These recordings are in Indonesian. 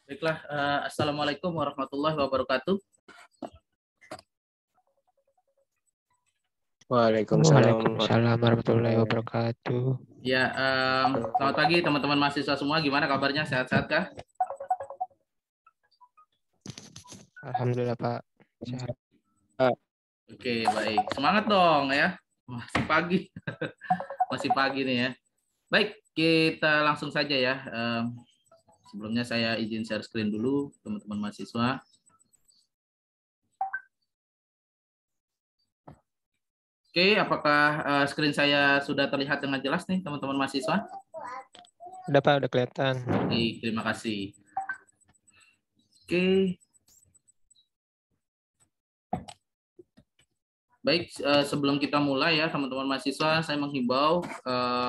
Baiklah, Assalamualaikum warahmatullahi wabarakatuh. Waalaikumsalam warahmatullahi wabarakatuh. Ya, selamat pagi teman-teman mahasiswa semua. Gimana kabarnya? Sehat-sehat kah? Alhamdulillah Pak, sehat. Oke, baik. Semangat dong ya. Masih pagi. Masih pagi nih ya. Baik, kita langsung saja ya. Sebelumnya saya izin share screen dulu teman-teman mahasiswa. Oke, apakah screen saya sudah terlihat dengan jelas nih teman-teman mahasiswa? Udah Pak, udah kelihatan. Oke, terima kasih. Oke. Baik, sebelum kita mulai ya teman-teman mahasiswa, saya menghimbau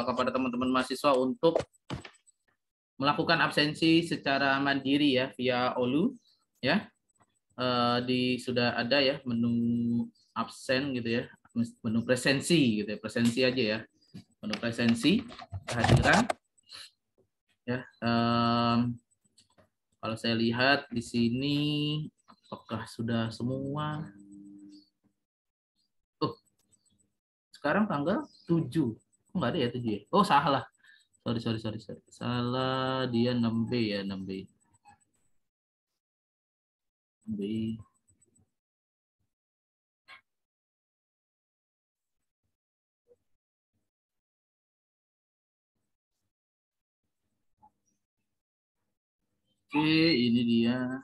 kepada teman-teman mahasiswa untuk melakukan absensi secara mandiri ya via Olu ya. Sudah ada ya menu absen gitu ya, menu presensi gitu ya, presensi aja ya, menu presensi kehadiran ya. Kalau saya lihat di sini apakah sudah semua? Sekarang tanggal 7. Enggak ada ya 7 ya? Oh, salah. Sorry. Salah, dia 6B ya, 6B. 6B. Oke, ini dia.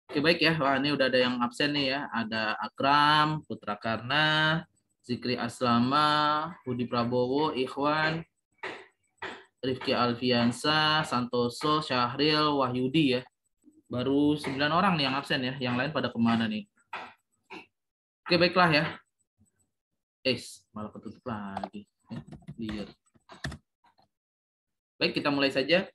Oke, baik ya. Wah, ini udah ada yang absen nih ya. Ada Akram, Putra Karna, Zikri Aslama, Budi Prabowo, Ikhwan, Rifki Alfiansa, Santoso, Syahril, Wahyudi ya. Baru 9 orang nih yang absen ya. Yang lain pada kemana nih? Oke, baiklah ya. Malah ketutup lagi. Lihat. Baik, kita mulai saja.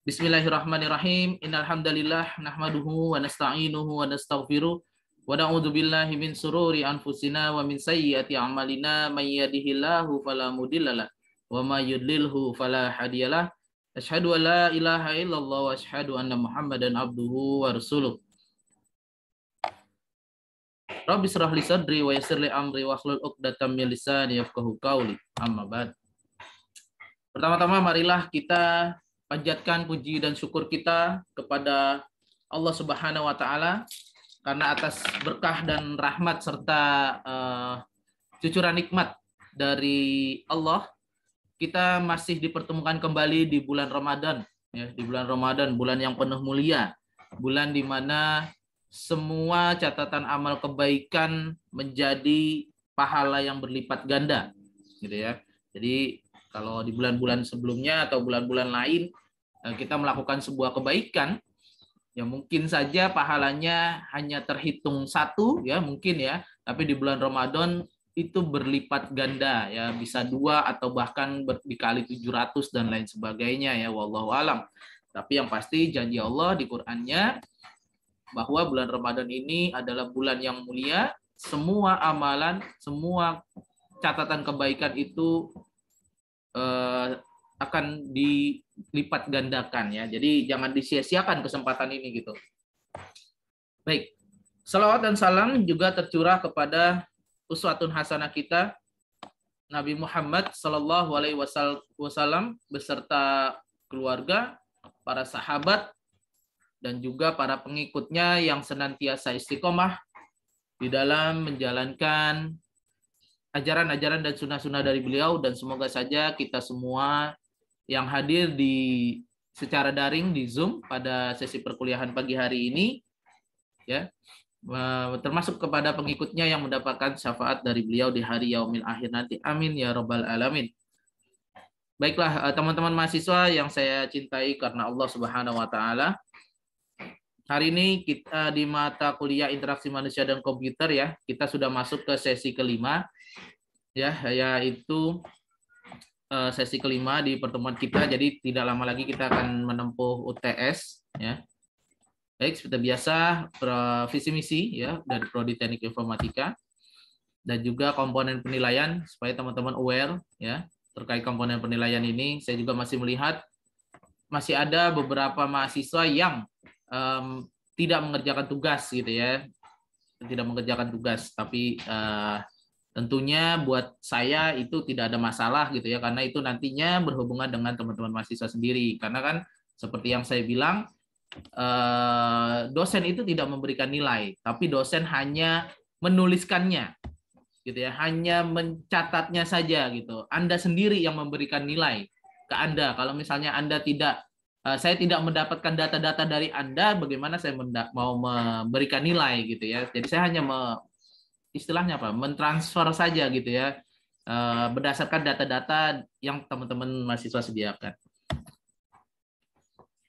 Bismillahirrahmanirrahim. Innal hamdalillah nahmaduhu wa nasta'inuhu wa nastaghfiruh wa na'udzu billahi min sururi anfusina wa min sayyiati a'malina may yahdihillahu fala mudhillalah wa may yudlilhu fala hadiyalah. Asyhadu an la ilaha illallah wa asyhadu anna Muhammadan abduhu wa rasuluh. Rabbi shrah li sadri wa yassir li amri wa hlul 'uqdatam min lisani yafqahu qawli. Amma ba'd. Pertama-tama marilah kita panjatkan puji dan syukur kita kepada Allah Subhanahu wa taala karena atas berkah dan rahmat serta cucuran nikmat dari Allah kita masih dipertemukan kembali di bulan Ramadan ya, di bulan Ramadan, bulan yang penuh mulia, bulan di mana semua catatan amal kebaikan menjadi pahala yang berlipat ganda gitu ya. Jadi kalau di bulan-bulan sebelumnya atau bulan-bulan lain kita melakukan sebuah kebaikan, ya mungkin saja pahalanya hanya terhitung satu, ya mungkin ya. Tapi di bulan Ramadan itu berlipat ganda, ya bisa 2 atau bahkan dikali 700 dan lain sebagainya ya. Wallahu alam. Tapi yang pasti janji Allah di Qur'annya bahwa bulan Ramadan ini adalah bulan yang mulia. Semua amalan, semua catatan kebaikan itu akan dilipat gandakan ya. Jadi jangan disia-siakan kesempatan ini gitu. Baik. Salawat dan salam juga tercurah kepada uswatun hasanah kita Nabi Muhammad sallallahu alaihi wasallam beserta keluarga, para sahabat dan juga para pengikutnya yang senantiasa istiqomah di dalam menjalankan ajaran-ajaran dan sunnah-sunnah dari beliau, dan semoga saja kita semua yang hadir secara daring di Zoom pada sesi perkuliahan pagi hari ini ya, termasuk kepada pengikutnya yang mendapatkan syafaat dari beliau di hari yaumil akhir nanti. Amin ya rabbal alamin. Baiklah teman-teman mahasiswa yang saya cintai karena Allah Subhanahu wa taala. Hari ini kita di mata kuliah interaksi manusia dan komputer ya, kita sudah masuk ke sesi kelima ya, yaitu sesi kelima di pertemuan kita. Jadi tidak lama lagi kita akan menempuh UTS ya. Baik, seperti biasa visi misi ya dari Prodi Teknik Informatika. dan juga komponen penilaian supaya teman-teman aware ya terkait komponen penilaian ini. Saya juga masih melihat masih ada beberapa mahasiswa yang tidak mengerjakan tugas gitu ya, tidak mengerjakan tugas, tapi tentunya buat saya itu tidak ada masalah gitu ya, karena itu nantinya berhubungan dengan teman-teman mahasiswa sendiri. Karena kan seperti yang saya bilang, dosen itu tidak memberikan nilai, tapi dosen hanya menuliskannya gitu ya, hanya mencatatnya saja gitu. Anda sendiri yang memberikan nilai ke Anda. Kalau misalnya Anda tidak, saya tidak mendapatkan data-data dari Anda, bagaimana saya mau memberikan nilai gitu ya. Jadi saya hanya istilahnya apa, mentransfer saja gitu ya, berdasarkan data-data yang teman-teman mahasiswa sediakan.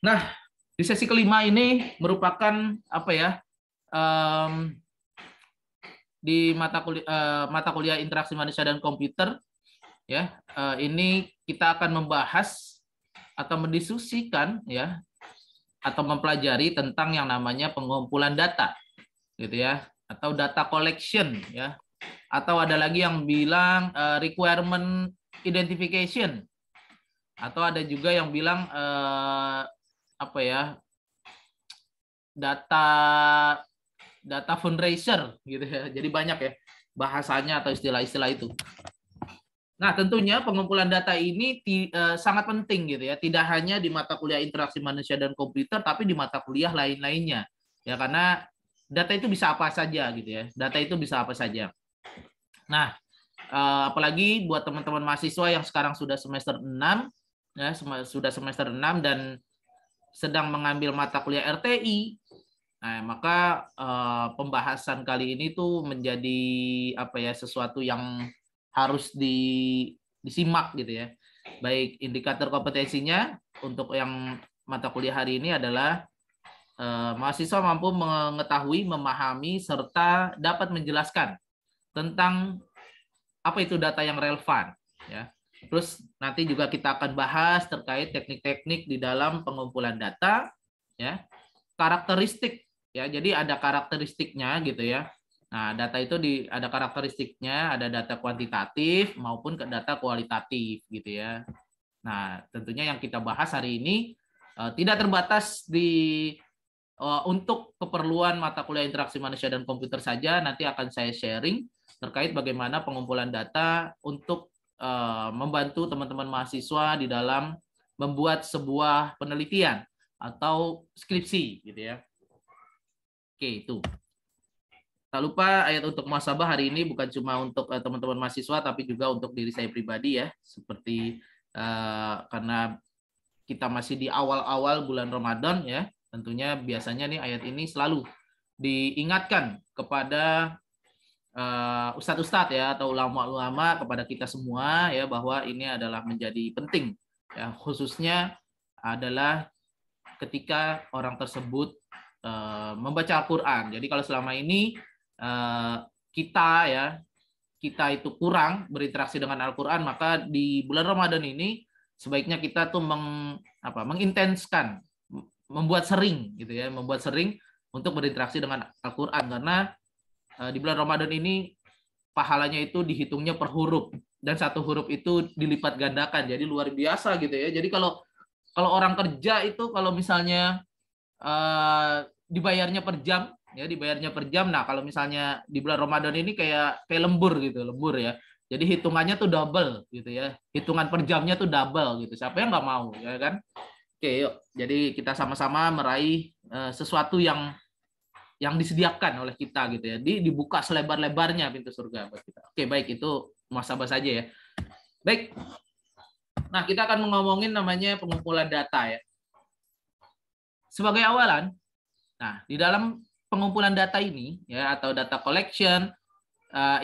Nah, di sesi kelima ini merupakan apa ya, di mata kuliah interaksi manusia dan komputer ya, ini kita akan membahas atau mendiskusikan ya, atau mempelajari tentang yang namanya pengumpulan data gitu ya, atau data collection ya, atau ada lagi yang bilang requirement identification, atau ada juga yang bilang apa ya, data fundraiser gitu ya. Jadi banyak ya bahasanya atau istilah-istilah itu. Nah, tentunya pengumpulan data ini sangat penting gitu ya, tidak hanya di mata kuliah interaksi manusia dan komputer, tapi di mata kuliah lain-lainnya. Ya, karena data itu bisa apa saja gitu ya. Data itu bisa apa saja. Nah, apalagi buat teman-teman mahasiswa yang sekarang sudah semester 6 ya, sudah semester 6 dan sedang mengambil mata kuliah RTI. Nah, maka pembahasan kali ini tuh menjadi apa ya, sesuatu yang harus disimak gitu ya. Baik indikator kompetensinya untuk yang mata kuliah hari ini adalah mahasiswa mampu mengetahui, memahami, serta dapat menjelaskan tentang apa itu data yang relevan ya. Terus nanti juga kita akan bahas terkait teknik-teknik di dalam pengumpulan data ya. Karakteristik ya. Jadi ada karakteristiknya gitu ya. Nah, data itu ada karakteristiknya, ada data kuantitatif maupun data kualitatif gitu ya. Nah, tentunya yang kita bahas hari ini tidak terbatas untuk keperluan mata kuliah interaksi manusia dan komputer saja. Nanti akan saya sharing terkait bagaimana pengumpulan data untuk membantu teman-teman mahasiswa di dalam membuat sebuah penelitian atau skripsi gitu ya. Oke, itu. Tak lupa ayat untuk muhasabah hari ini bukan cuma untuk teman-teman mahasiswa, tapi juga untuk diri saya pribadi ya. Seperti karena kita masih di awal-awal bulan Ramadan ya, tentunya biasanya nih ayat ini selalu diingatkan kepada ustadz-ustadz ya, atau ulama-ulama, kepada kita semua ya, bahwa ini adalah menjadi penting ya, khususnya adalah ketika orang tersebut membaca Al-Quran. Jadi kalau selama ini kita itu kurang berinteraksi dengan Al-Quran, maka di bulan Ramadan ini sebaiknya kita tuh mengintenskan, membuat sering gitu ya, membuat sering untuk berinteraksi dengan Al-Quran, karena di bulan Ramadan ini pahalanya itu dihitungnya per huruf, dan satu huruf itu dilipat gandakan, jadi luar biasa gitu ya. Jadi kalau orang kerja itu kalau misalnya dibayarnya per jam ya, dibayarnya per jam. Nah, kalau misalnya di bulan Ramadan ini kayak lembur gitu, lembur ya. Jadi hitungannya tuh double gitu ya. Hitungan per jamnya tuh double gitu. Siapa yang nggak mau ya kan? Oke, yuk. Jadi kita sama-sama meraih sesuatu yang disediakan oleh kita gitu ya. Dibuka selebar-lebarnya pintu surga buat kita. Oke, baik, itu muhasabah saja ya. Baik. Nah, kita akan ngomongin namanya pengumpulan data ya. Sebagai awalan, nah, di dalam pengumpulan data ini ya, atau data collection,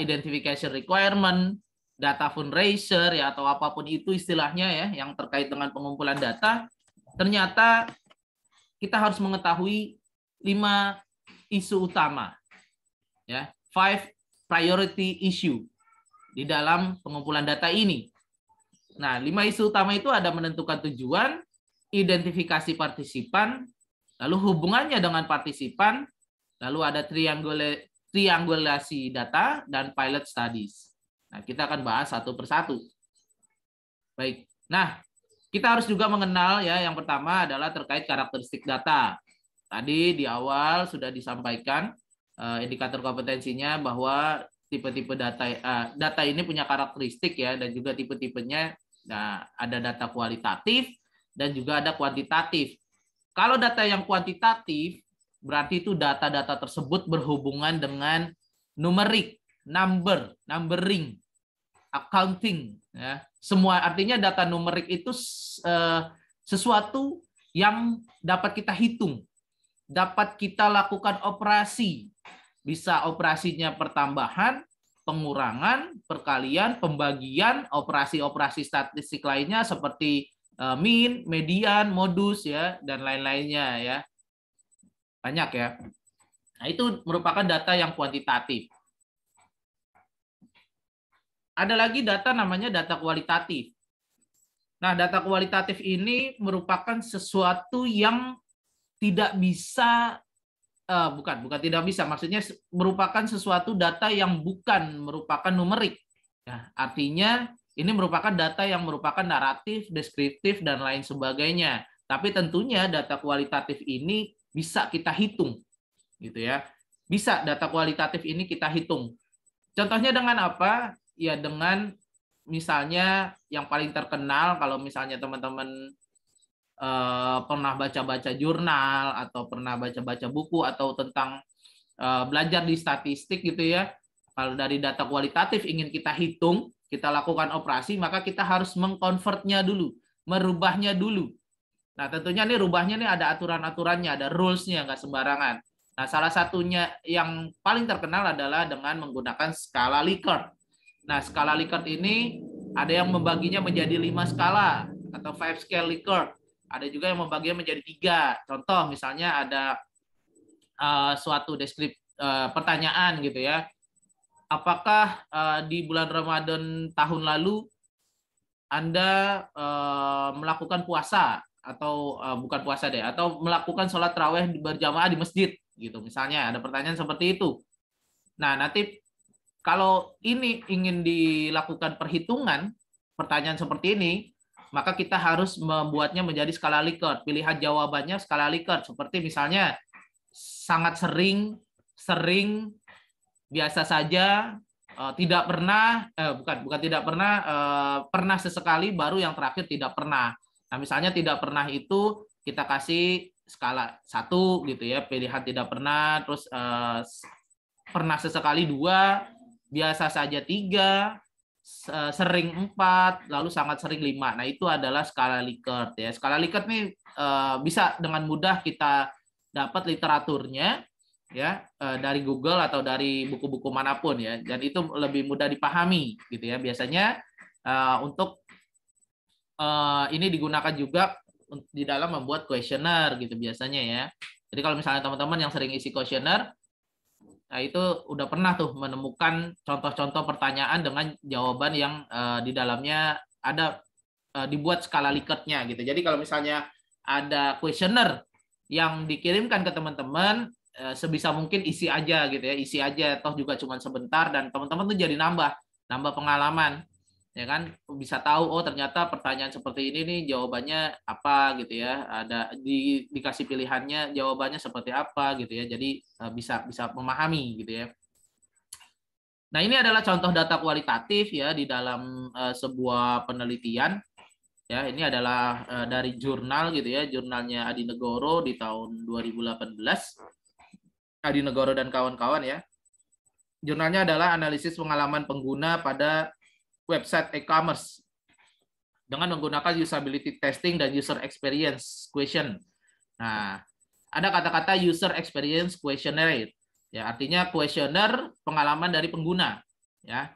identification requirement, data fundraiser ya, atau apapun itu istilahnya ya, yang terkait dengan pengumpulan data, ternyata kita harus mengetahui 5 isu utama ya, 5 priority issue di dalam pengumpulan data ini. Nah, 5 isu utama itu ada menentukan tujuan, identifikasi partisipan, lalu hubungannya dengan partisipan, lalu ada triangulasi data, dan pilot studies. Nah, kita akan bahas satu persatu. Baik. Nah, kita harus juga mengenal ya, yang pertama adalah terkait karakteristik data. Tadi di awal sudah disampaikan indikator kompetensinya bahwa tipe-tipe data ini punya karakteristik ya, dan juga tipe-tipenya. Nah, ada data kualitatif dan juga ada kuantitatif. Kalau data yang kuantitatif berarti itu data-data tersebut berhubungan dengan numerik, numbering, accounting, ya. Semua artinya data numerik itu sesuatu yang dapat kita hitung, dapat kita lakukan operasi. Bisa operasinya pertambahan, pengurangan, perkalian, pembagian, operasi-operasi statistik lainnya seperti mean, median, modus ya, dan lain-lainnya ya. Banyak ya. Nah, itu merupakan data yang kuantitatif. Ada lagi data namanya data kualitatif. Nah, data kualitatif ini merupakan sesuatu yang tidak bisa, bukan tidak bisa, maksudnya merupakan sesuatu data yang bukan merupakan numerik. Ya, artinya ini merupakan data yang merupakan naratif, deskriptif, dan lain sebagainya. Tapi tentunya data kualitatif ini bisa kita hitung, gitu ya. Bisa data kualitatif ini kita hitung. Contohnya dengan apa? Ya dengan misalnya yang paling terkenal, kalau misalnya teman-teman pernah baca-baca jurnal atau pernah baca-baca buku atau tentang belajar di statistik gitu ya. Kalau dari data kualitatif ingin kita hitung, kita lakukan operasi, maka kita harus mengkonvertnya dulu, merubahnya dulu. Nah, tentunya nih rubahnya nih ada aturan-aturannya, ada rules-nya, nggak sembarangan. Nah, salah satunya yang paling terkenal adalah dengan menggunakan skala Likert. Nah, skala Likert ini ada yang membaginya menjadi 5 skala atau 5 scale Likert. Ada juga yang membaginya menjadi 3. Contoh misalnya ada suatu pertanyaan gitu ya. Apakah di bulan Ramadan tahun lalu Anda melakukan puasa atau bukan puasa deh, atau melakukan sholat tarawih berjamaah di masjid gitu misalnya, ada pertanyaan seperti itu. Nah, nanti kalau ini ingin dilakukan perhitungan, pertanyaan seperti ini, maka kita harus membuatnya menjadi skala Likert. Pilihan jawabannya skala Likert. Seperti misalnya, sangat sering, biasa saja, tidak pernah, bukan tidak pernah, pernah sesekali, baru yang terakhir tidak pernah. Nah, misalnya tidak pernah itu kita kasih skala 1 gitu ya, pilihan tidak pernah, terus pernah sesekali 2, biasa saja 3, sering 4, lalu sangat sering 5. Nah, itu adalah skala Likert ya. Skala Likert nih bisa dengan mudah kita dapat literaturnya ya dari Google atau dari buku-buku manapun ya. Dan itu lebih mudah dipahami gitu ya. Biasanya untuk ini digunakan juga di dalam membuat kuesioner gitu biasanya ya. Jadi kalau misalnya teman-teman yang sering isi kuesioner, nah, itu udah pernah tuh menemukan contoh-contoh pertanyaan dengan jawaban yang di dalamnya ada dibuat skala Likertnya gitu. Jadi kalau misalnya ada kuesioner yang dikirimkan ke teman-teman, sebisa mungkin isi aja gitu ya, isi aja, toh juga cuma sebentar, dan teman-teman tuh jadi nambah pengalaman. Ya kan, bisa tahu oh ternyata pertanyaan seperti ini nih jawabannya apa gitu ya, ada dikasih pilihannya jawabannya seperti apa gitu ya, jadi bisa memahami gitu ya. Nah, ini adalah contoh data kualitatif ya di dalam sebuah penelitian ya. Ini adalah dari jurnal gitu ya, jurnalnya Adi Negoro di tahun 2018, Adi Negoro dan kawan-kawan ya. Jurnalnya adalah analisis pengalaman pengguna pada website e-commerce dengan menggunakan usability testing dan user experience question. Nah, ada kata-kata user experience questionnaire, ya artinya kuesioner pengalaman dari pengguna, ya.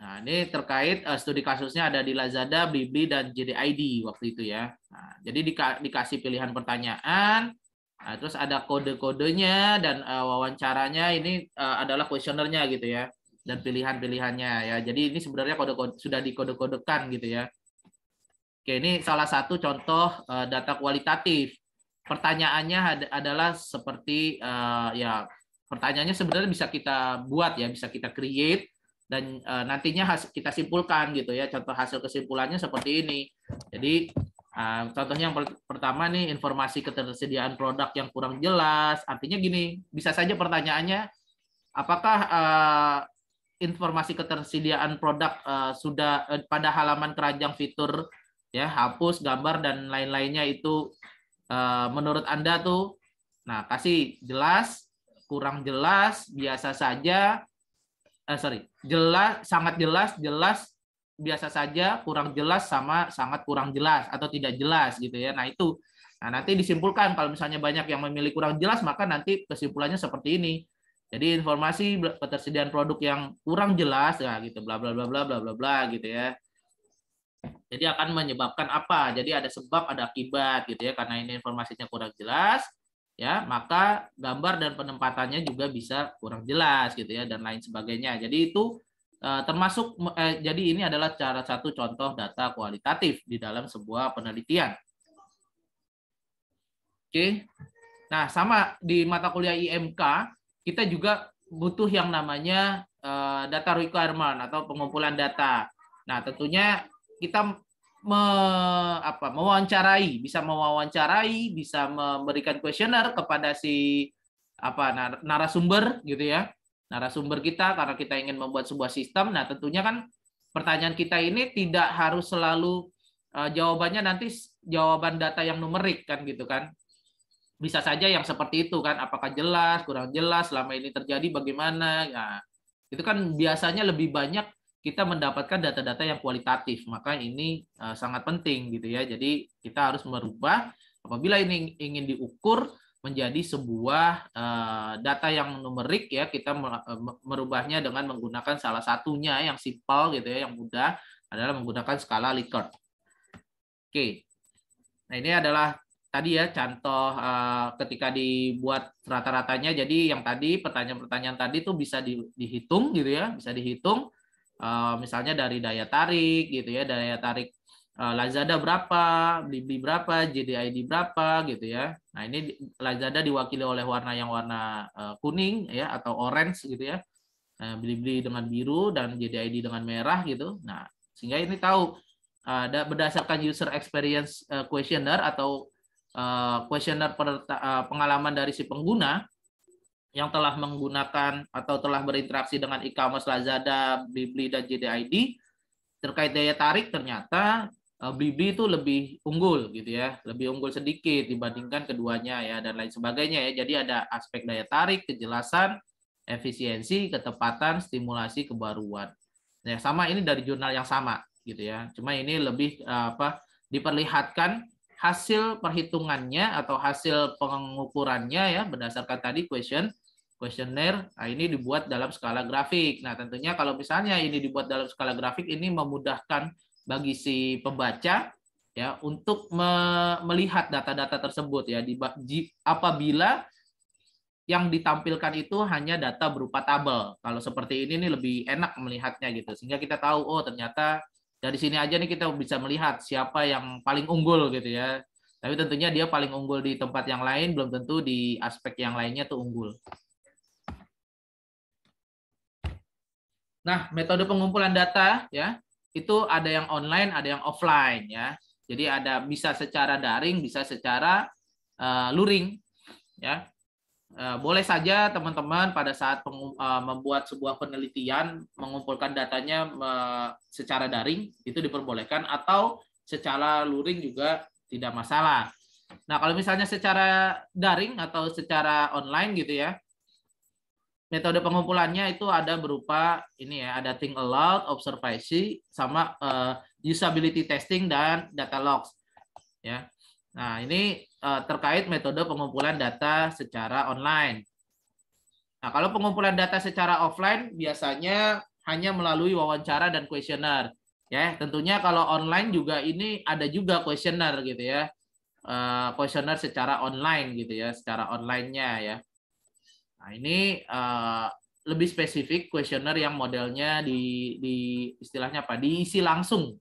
Nah, ini terkait studi kasusnya ada di Lazada, Blibli, dan JDID waktu itu ya. Nah, jadi dikasih pilihan pertanyaan, nah, terus ada kode-kodenya dan wawancaranya ini adalah kuesionernya gitu ya. Dan pilihan-pilihannya ya. Jadi ini sebenarnya kode-kode sudah dikode-kodekan gitu ya. Oke, ini salah satu contoh data kualitatif. Pertanyaannya adalah seperti ya pertanyaannya sebenarnya bisa kita buat ya, bisa kita create dan nantinya kita simpulkan gitu ya. Contoh hasil kesimpulannya seperti ini. Jadi contohnya yang pertama nih, informasi ketersediaan produk yang kurang jelas. Artinya gini, bisa saja pertanyaannya, apakah informasi ketersediaan produk sudah pada halaman keranjang fitur ya, hapus gambar dan lain-lainnya itu menurut Anda tuh, nah kasih jelas, kurang jelas, biasa saja, jelas, sangat jelas, jelas, biasa saja, kurang jelas, sama sangat kurang jelas atau tidak jelas gitu ya. Nah itu, nah nanti disimpulkan kalau misalnya banyak yang memilih kurang jelas, maka nanti kesimpulannya seperti ini. Jadi informasi ketersediaan produk yang kurang jelas ya gitu, bla bla bla bla bla bla bla gitu ya. Jadi akan menyebabkan apa? Jadi ada sebab, ada akibat gitu ya. Karena ini informasinya kurang jelas, ya maka gambar dan penempatannya juga bisa kurang jelas gitu ya, dan lain sebagainya. Jadi itu termasuk jadi ini adalah salah satu contoh data kualitatif di dalam sebuah penelitian. Oke. Nah, sama di mata kuliah IMK kita juga butuh yang namanya data requirement atau pengumpulan data. Nah, tentunya kita mewawancarai, bisa memberikan kuesioner kepada si narasumber gitu ya. Narasumber kita, karena kita ingin membuat sebuah sistem. Nah, tentunya kan pertanyaan kita ini tidak harus selalu jawabannya nanti jawaban data yang numerik kan gitu kan. Bisa saja yang seperti itu kan, apakah jelas, kurang jelas, selama ini terjadi bagaimana. Nah, itu kan biasanya lebih banyak kita mendapatkan data-data yang kualitatif. Maka ini sangat penting gitu ya. Jadi kita harus merubah apabila ini ingin diukur menjadi sebuah data yang numerik ya, kita merubahnya dengan menggunakan salah satunya yang simpel gitu ya, yang mudah adalah menggunakan skala Likert. Oke. Nah, ini adalah tadi ya contoh ketika dibuat rata-ratanya. Jadi yang tadi pertanyaan-pertanyaan tadi tuh bisa dihitung gitu ya, bisa dihitung misalnya dari daya tarik gitu ya, daya tarik Lazada berapa, Blibli berapa, JDID berapa gitu ya. Nah, ini Lazada diwakili oleh warna yang warna kuning ya atau orange gitu ya. Blibli dengan biru dan JDID dengan merah gitu. Nah, sehingga ini tahu berdasarkan user experience questionnaire atau kuesioner pengalaman dari si pengguna yang telah menggunakan atau telah berinteraksi dengan e-commerce Lazada, Blibli, dan JDID terkait daya tarik, ternyata Blibli itu lebih unggul gitu ya, lebih unggul sedikit dibandingkan keduanya ya, dan lain sebagainya ya. Jadi ada aspek daya tarik, kejelasan, efisiensi, ketepatan, stimulasi, kebaruan. Ya, sama ini dari jurnal yang sama gitu ya. Cuma ini lebih diperlihatkan hasil perhitungannya atau hasil pengukurannya ya berdasarkan tadi kuesioner. Nah, ini dibuat dalam skala grafik. Nah, tentunya kalau misalnya ini dibuat dalam skala grafik, ini memudahkan bagi si pembaca ya untuk melihat data-data tersebut ya, apabila yang ditampilkan itu hanya data berupa tabel. Kalau seperti ini nih lebih enak melihatnya gitu. Sehingga kita tahu, oh ternyata dari sini aja nih kita bisa melihat siapa yang paling unggul gitu ya. Tapi tentunya dia paling unggul di tempat yang lain, belum tentu di aspek yang lainnya tuh unggul. Nah, metode pengumpulan data ya, itu ada yang online, ada yang offline ya. Jadi ada bisa secara daring, bisa secara luring ya. Boleh saja teman-teman pada saat membuat sebuah penelitian mengumpulkan datanya secara daring, itu diperbolehkan, atau secara luring juga tidak masalah. Nah, kalau misalnya secara daring atau secara online gitu ya, metode pengumpulannya itu ada berupa ini ya, ada think aloud, observasi, sama usability testing dan data logs ya. Nah, ini terkait metode pengumpulan data secara online. Nah, kalau pengumpulan data secara offline biasanya hanya melalui wawancara dan kuesioner. Ya, tentunya kalau online juga ini ada juga kuesioner gitu ya. Kuesioner secara online gitu ya, secara online-nya ya. Nah, ini lebih spesifik kuesioner yang modelnya di istilahnya apa? Diisi langsung.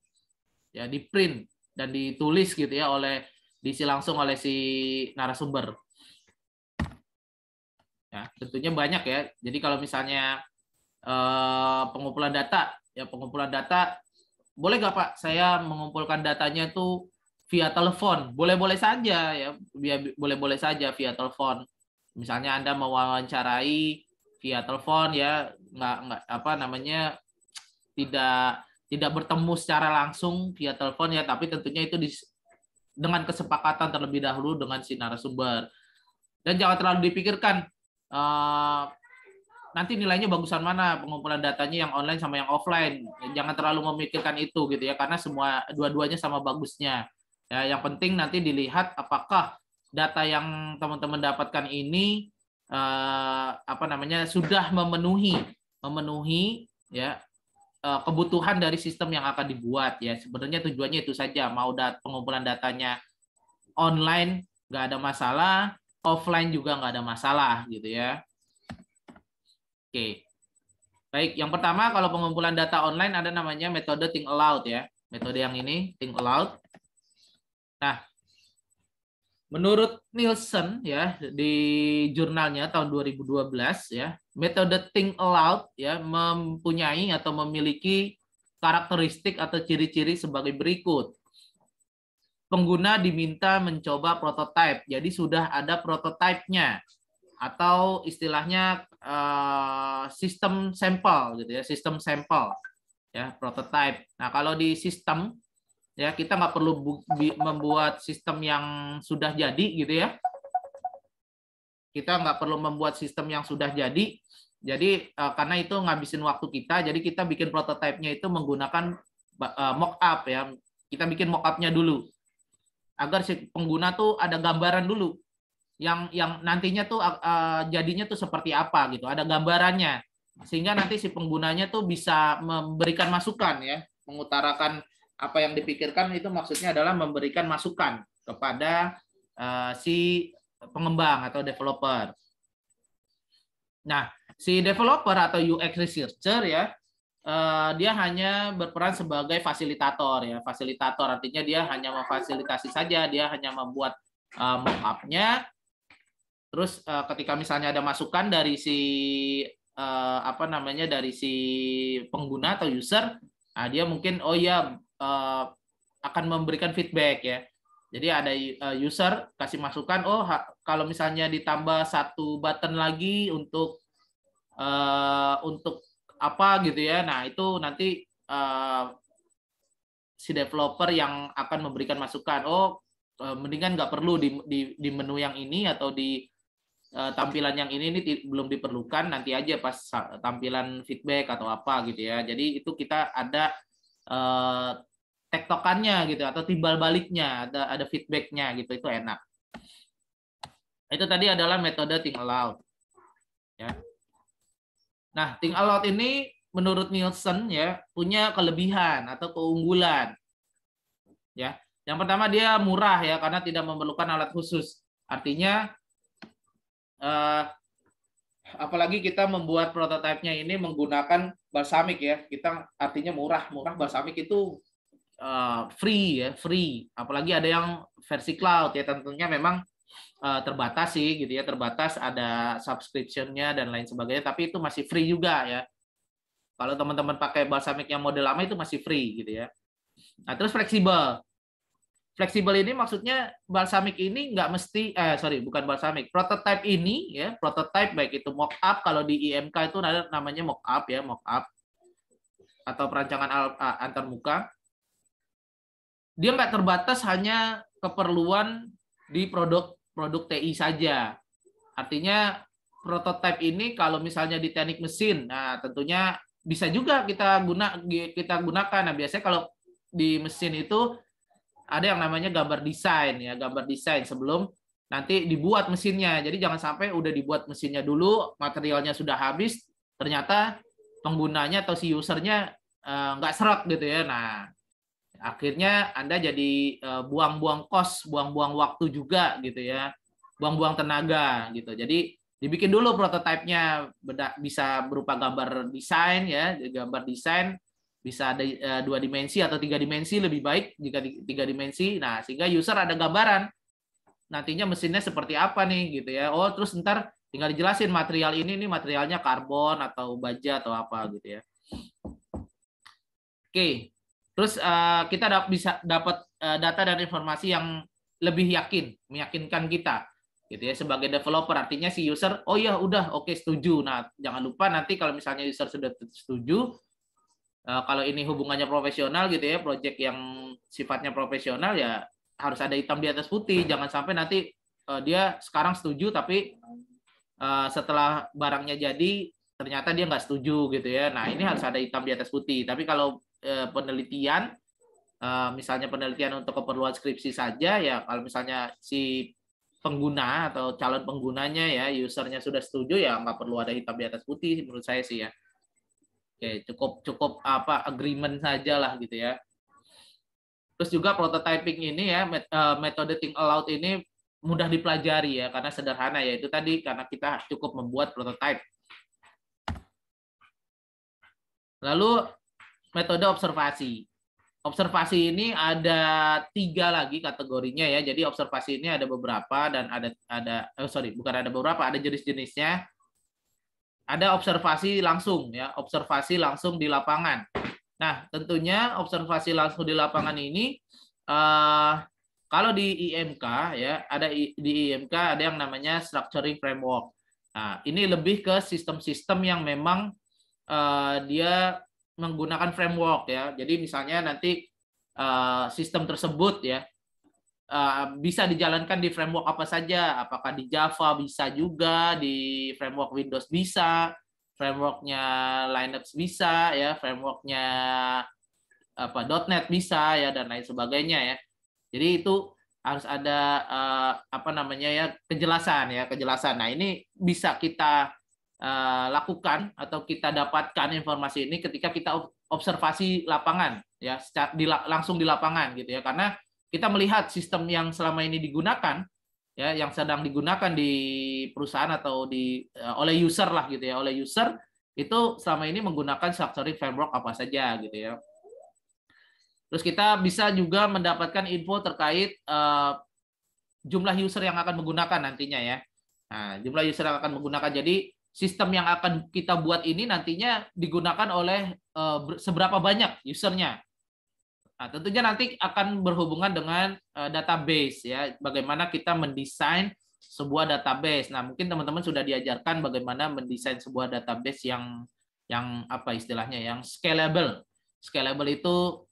Ya, di print dan ditulis gitu ya diisi langsung oleh si narasumber. Ya, tentunya banyak ya. Jadi kalau misalnya pengumpulan data, ya pengumpulan data, boleh nggak Pak saya mengumpulkan datanya itu via telepon? Boleh-boleh saja ya, boleh-boleh saja via telepon. Misalnya Anda mewawancarai via telepon ya, nggak apa namanya, tidak tidak bertemu secara langsung via telepon ya, tapi tentunya itu dengan kesepakatan terlebih dahulu dengan si narasumber. Dan jangan terlalu dipikirkan nanti nilainya bagusan mana, pengumpulan datanya yang online sama yang offline. Jangan terlalu memikirkan itu gitu ya, karena semua dua-duanya sama bagusnya. Ya, yang penting nanti dilihat apakah data yang teman-teman dapatkan ini apa namanya sudah memenuhi ya kebutuhan dari sistem yang akan dibuat ya. Sebenarnya tujuannya itu saja, mau pengumpulan datanya online nggak ada masalah, offline juga nggak ada masalah gitu ya. Oke, baik. Yang pertama kalau pengumpulan data online ada namanya metode think aloud ya. Metode yang ini think aloud. Nah, menurut Nielsen ya di jurnalnya tahun 2012 ya, metode think aloud ya mempunyai atau memiliki karakteristik atau ciri-ciri sebagai berikut. Pengguna diminta mencoba prototipe. Jadi sudah ada prototipenya atau istilahnya sistem sampel gitu ya, sistem sampel ya, prototype. Nah, kalau di sistem ya kita nggak perlu membuat sistem yang sudah jadi gitu ya. Kita nggak perlu membuat sistem yang sudah jadi. Jadi karena itu ngabisin waktu kita, jadi kita bikin prototipenya itu menggunakan mockup ya. Kita bikin mockupnya dulu agar si pengguna tuh ada gambaran dulu yang nantinya tuh jadinya tuh seperti apa gitu, ada gambarannya, sehingga nanti si penggunanya tuh bisa memberikan masukan ya, mengutarakan apa yang dipikirkan, itu maksudnya adalah memberikan masukan kepada si pengembang atau developer. Nah, si developer atau UX researcher ya, dia hanya berperan sebagai fasilitator ya. Fasilitator artinya dia hanya memfasilitasi saja, dia hanya membuat mock-up-nya. Terus ketika misalnya ada masukan dari si apa namanya dari si pengguna atau user, nah dia mungkin akan memberikan feedback ya. Jadi ada user kasih masukan, kalau misalnya ditambah satu button lagi untuk apa gitu ya. Nah, itu nanti si developer yang akan memberikan masukan. Mendingan nggak perlu di menu yang ini atau di tampilan yang ini belum diperlukan, nanti aja pas tampilan feedback atau apa gitu ya. Jadi itu kita ada tektokannya gitu atau timbal baliknya, ada feedbacknya gitu, itu enak. Itu tadi adalah metode think aloud. Ya. Nah, think aloud ini menurut Nielsen ya punya kelebihan atau keunggulan. Ya. Yang pertama dia murah ya karena tidak memerlukan alat khusus. Artinya apalagi kita membuat prototipenya ini menggunakan Balsamiq ya, kita artinya murah Balsamiq itu free ya, free. Apalagi ada yang versi cloud ya, tentunya memang terbatas sih gitu ya, terbatas, ada subscription-nya dan lain sebagainya, tapi itu masih free juga ya. Kalau teman-teman pakai Balsamiq yang model lama itu masih free gitu ya. Nah, terus fleksibel. Fleksibel ini maksudnya Balsamiq ini nggak mesti, bukan Balsamiq, prototype ini ya, prototype baik itu mockup, kalau di IMK itu ada namanya mockup ya, mockup atau perancangan antarmuka. Dia nggak terbatas hanya keperluan di produk TI saja. Artinya prototype ini kalau misalnya di teknik mesin, nah tentunya bisa juga kita gunakan. Nah, biasanya kalau di mesin itu ada yang namanya gambar desain ya, gambar desain sebelum nanti dibuat mesinnya. Jadi jangan sampai udah dibuat mesinnya dulu, materialnya sudah habis, ternyata penggunanya atau si usernya nggak serak gitu ya. Nah, akhirnya Anda jadi buang-buang cost, buang-buang waktu juga gitu ya, buang-buang tenaga gitu. Jadi dibikin dulu prototipenya, bisa berupa gambar desain ya, gambar desain. Bisa ada 2 dimensi atau 3 dimensi, lebih baik jika 3 dimensi. Nah, sehingga user ada gambaran nantinya mesinnya seperti apa nih gitu ya. Terus ntar Tinggal dijelasin material ini materialnya karbon atau baja atau apa gitu ya. Oke. Terus kita bisa dapat data dan informasi yang lebih meyakinkan kita gitu ya sebagai developer. Artinya si user, oh ya udah oke setuju. Nah, jangan lupa nanti kalau misalnya user sudah setuju, kalau ini hubungannya profesional gitu ya, project yang sifatnya profesional ya harus ada hitam di atas putih. Jangan sampai nanti dia sekarang setuju tapi setelah barangnya jadi ternyata dia nggak setuju gitu ya. Nah, ini harus ada hitam di atas putih. Tapi kalau penelitian, misalnya penelitian untuk keperluan skripsi saja ya, kalau misalnya si pengguna atau calon penggunanya ya usernya sudah setuju ya nggak perlu ada hitam di atas putih menurut saya sih ya. Oke, cukup apa agreement saja lah gitu ya. Terus juga prototyping ini ya, metode think aloud ini mudah dipelajari ya karena sederhana ya, itu tadi karena kita cukup membuat prototype. Lalu metode observasi. Observasi ini ada 3 lagi kategorinya ya. Jadi observasi ini ada beberapa dan ada jenis-jenisnya. Ada observasi langsung ya, observasi langsung di lapangan. Nah, tentunya observasi langsung di lapangan ini kalau di IMK ya, di IMK ada yang namanya structuring framework. Nah, ini lebih ke sistem-sistem yang memang dia menggunakan framework ya. Jadi misalnya nanti sistem tersebut ya bisa dijalankan di framework apa saja. Apakah di Java bisa juga, di framework Windows bisa, frameworknya Linux bisa ya, frameworknya .NET bisa ya dan lain sebagainya ya. Jadi itu harus ada kejelasan. Nah, ini bisa kita lakukan atau kita dapatkan informasi ini ketika kita observasi lapangan ya, langsung di lapangan gitu ya. Karena kita melihat sistem yang selama ini digunakan ya, yang sedang digunakan di perusahaan atau oleh user lah gitu ya, oleh user itu selama ini menggunakan structuring framework apa saja gitu ya. Terus kita bisa juga mendapatkan info terkait jumlah user yang akan menggunakan nantinya ya. Nah, jumlah user yang akan menggunakan. Jadi sistem yang akan kita buat ini nantinya digunakan oleh seberapa banyak usernya. Nah, tentunya nanti akan berhubungan dengan database ya. Bagaimana kita mendesain sebuah database. Nah, mungkin teman-teman sudah diajarkan bagaimana mendesain sebuah database yang apa istilahnya, yang scalable. Scalable itu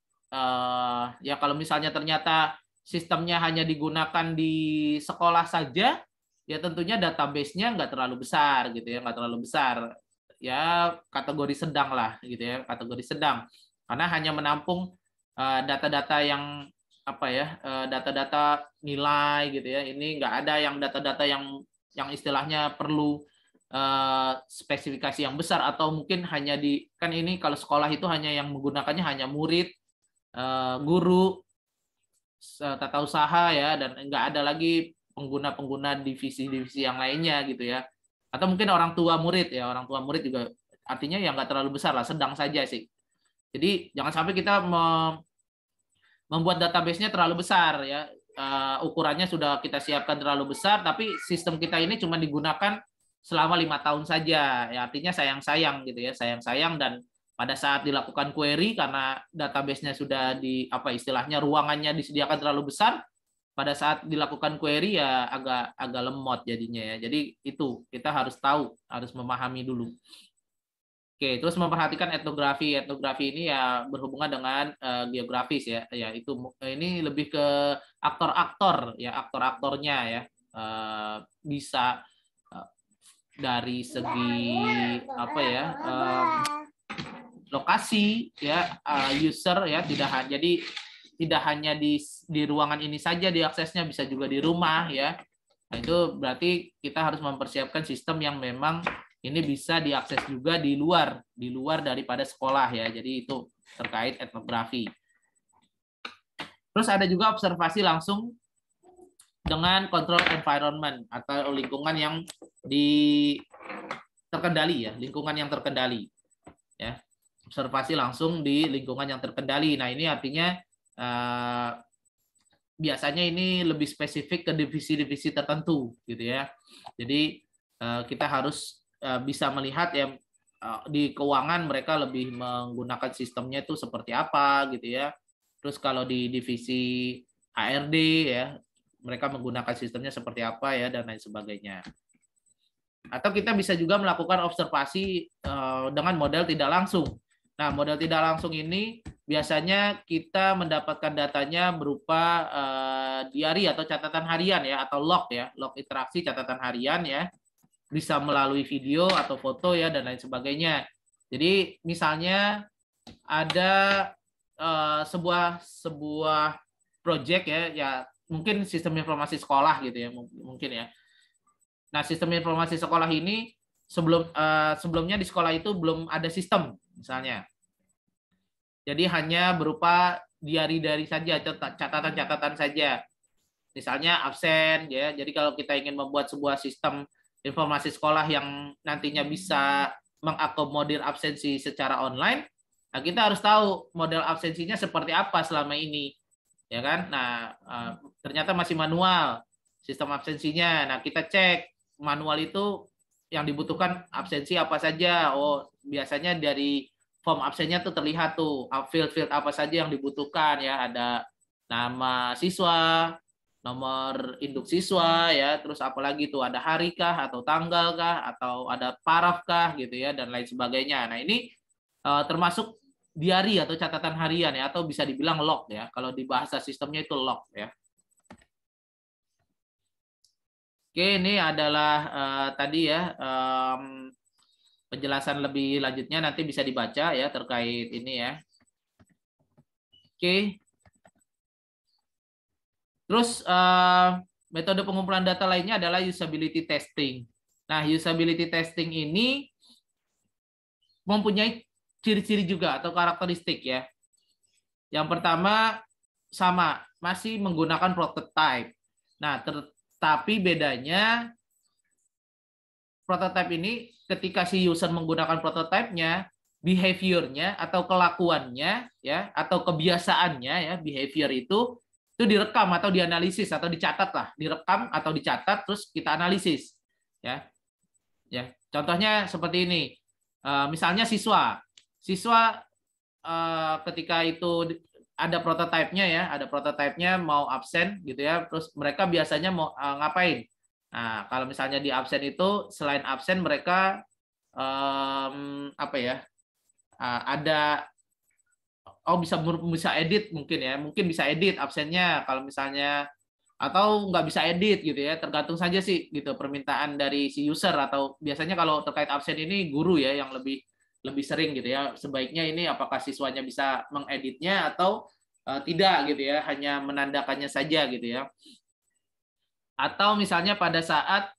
ya kalau misalnya ternyata sistemnya hanya digunakan di sekolah saja, ya tentunya database-nya nggak terlalu besar gitu ya, nggak terlalu besar. Ya kategori sedang lah gitu ya, kategori sedang. Karena hanya menampung data-data yang apa ya, data-data nilai gitu ya. Ini nggak ada yang data-data yang istilahnya perlu spesifikasi yang besar, atau mungkin hanya kan ini kalau sekolah itu hanya yang menggunakannya hanya murid, guru, tata usaha ya, dan nggak ada lagi pengguna-pengguna divisi-divisi yang lainnya gitu ya. Atau mungkin orang tua murid ya, orang tua murid juga artinya ya nggak terlalu besar lah, sedang saja sih. Jadi jangan sampai kita membuat database-nya terlalu besar ya, ukurannya sudah kita siapkan terlalu besar, tapi sistem kita ini cuma digunakan selama 5 tahun saja. Ya artinya sayang-sayang gitu ya, sayang-sayang. Dan pada saat dilakukan query karena database-nya sudah apa istilahnya ruangannya disediakan terlalu besar, pada saat dilakukan query ya agak lemot jadinya ya. Jadi itu kita harus tahu, harus memahami dulu. Oke, terus memperhatikan etnografi. Etnografi ini ya berhubungan dengan geografis ya. Ya itu ini lebih ke aktor-aktor ya, aktor-aktornya ya. Bisa dari segi apa ya? Lokasi ya, user ya, tidak hanya di ruangan ini saja diaksesnya, bisa juga di rumah ya. Nah, itu berarti kita harus mempersiapkan sistem yang memang ini bisa diakses juga di luar daripada sekolah ya. Jadi itu terkait etnografi. Terus ada juga observasi langsung dengan control environment atau lingkungan yang terkendali ya, lingkungan yang terkendali ya. Observasi langsung di lingkungan yang terkendali. Nah, ini artinya biasanya ini lebih spesifik ke divisi-divisi tertentu gitu ya. Jadi kita harus bisa melihat ya di keuangan mereka lebih menggunakan sistemnya itu seperti apa gitu ya. Terus kalau di divisi HRD ya mereka menggunakan sistemnya seperti apa ya dan lain sebagainya. Atau kita bisa juga melakukan observasi dengan model tidak langsung. Nah, model tidak langsung ini biasanya kita mendapatkan datanya berupa diary atau catatan harian ya atau log ya, log interaksi catatan harian ya. Bisa melalui video atau foto ya dan lain sebagainya. Jadi misalnya ada sebuah project ya mungkin sistem informasi sekolah gitu ya mungkin ya. Nah, sistem informasi sekolah ini sebelumnya di sekolah itu belum ada sistem misalnya. Jadi hanya berupa diary saja, catatan-catatan saja. Misalnya absen ya. Jadi kalau kita ingin membuat sebuah sistem informasi sekolah yang nantinya bisa mengakomodir absensi secara online, nah kita harus tahu model absensinya seperti apa selama ini. Ya kan? Nah, ternyata masih manual sistem absensinya. Nah, kita cek manual itu yang dibutuhkan absensi apa saja. Oh, biasanya dari form absennya tuh terlihat tuh field apa saja yang dibutuhkan ya. Ada nama siswa, nomor induk siswa ya, terus apalagi tuh ada hari kah atau tanggal kah atau ada paraf kah gitu ya dan lain sebagainya. Nah, ini termasuk diary atau catatan harian ya atau bisa dibilang log ya. Kalau di bahasa sistemnya itu log ya. Oke, ini adalah tadi ya penjelasan lebih lanjutnya nanti bisa dibaca ya terkait ini ya. Oke. Terus metode pengumpulan data lainnya adalah usability testing. Nah, usability testing ini mempunyai ciri-ciri juga atau karakteristik ya. Yang pertama sama, masih menggunakan prototype. Nah, tapi bedanya prototype ini ketika si user menggunakan prototipenya, behavior-nya atau kelakuannya ya atau kebiasaannya ya, behavior itu direkam atau dianalisis atau dicatat lah, direkam atau dicatat terus kita analisis ya. Ya, contohnya seperti ini. Misalnya siswa ketika itu ada prototipenya ya, ada prototipenya mau absen gitu ya, terus mereka biasanya mau ngapain? Nah, kalau misalnya di absen itu selain absen mereka apa ya? Ada bisa edit mungkin ya, mungkin bisa edit absennya kalau misalnya atau nggak bisa edit gitu ya, tergantung saja sih gitu permintaan dari si user atau biasanya kalau terkait absen ini guru ya yang lebih sering gitu ya, sebaiknya ini apakah siswanya bisa mengeditnya atau tidak gitu ya, hanya menandakannya saja gitu ya. Atau misalnya pada saat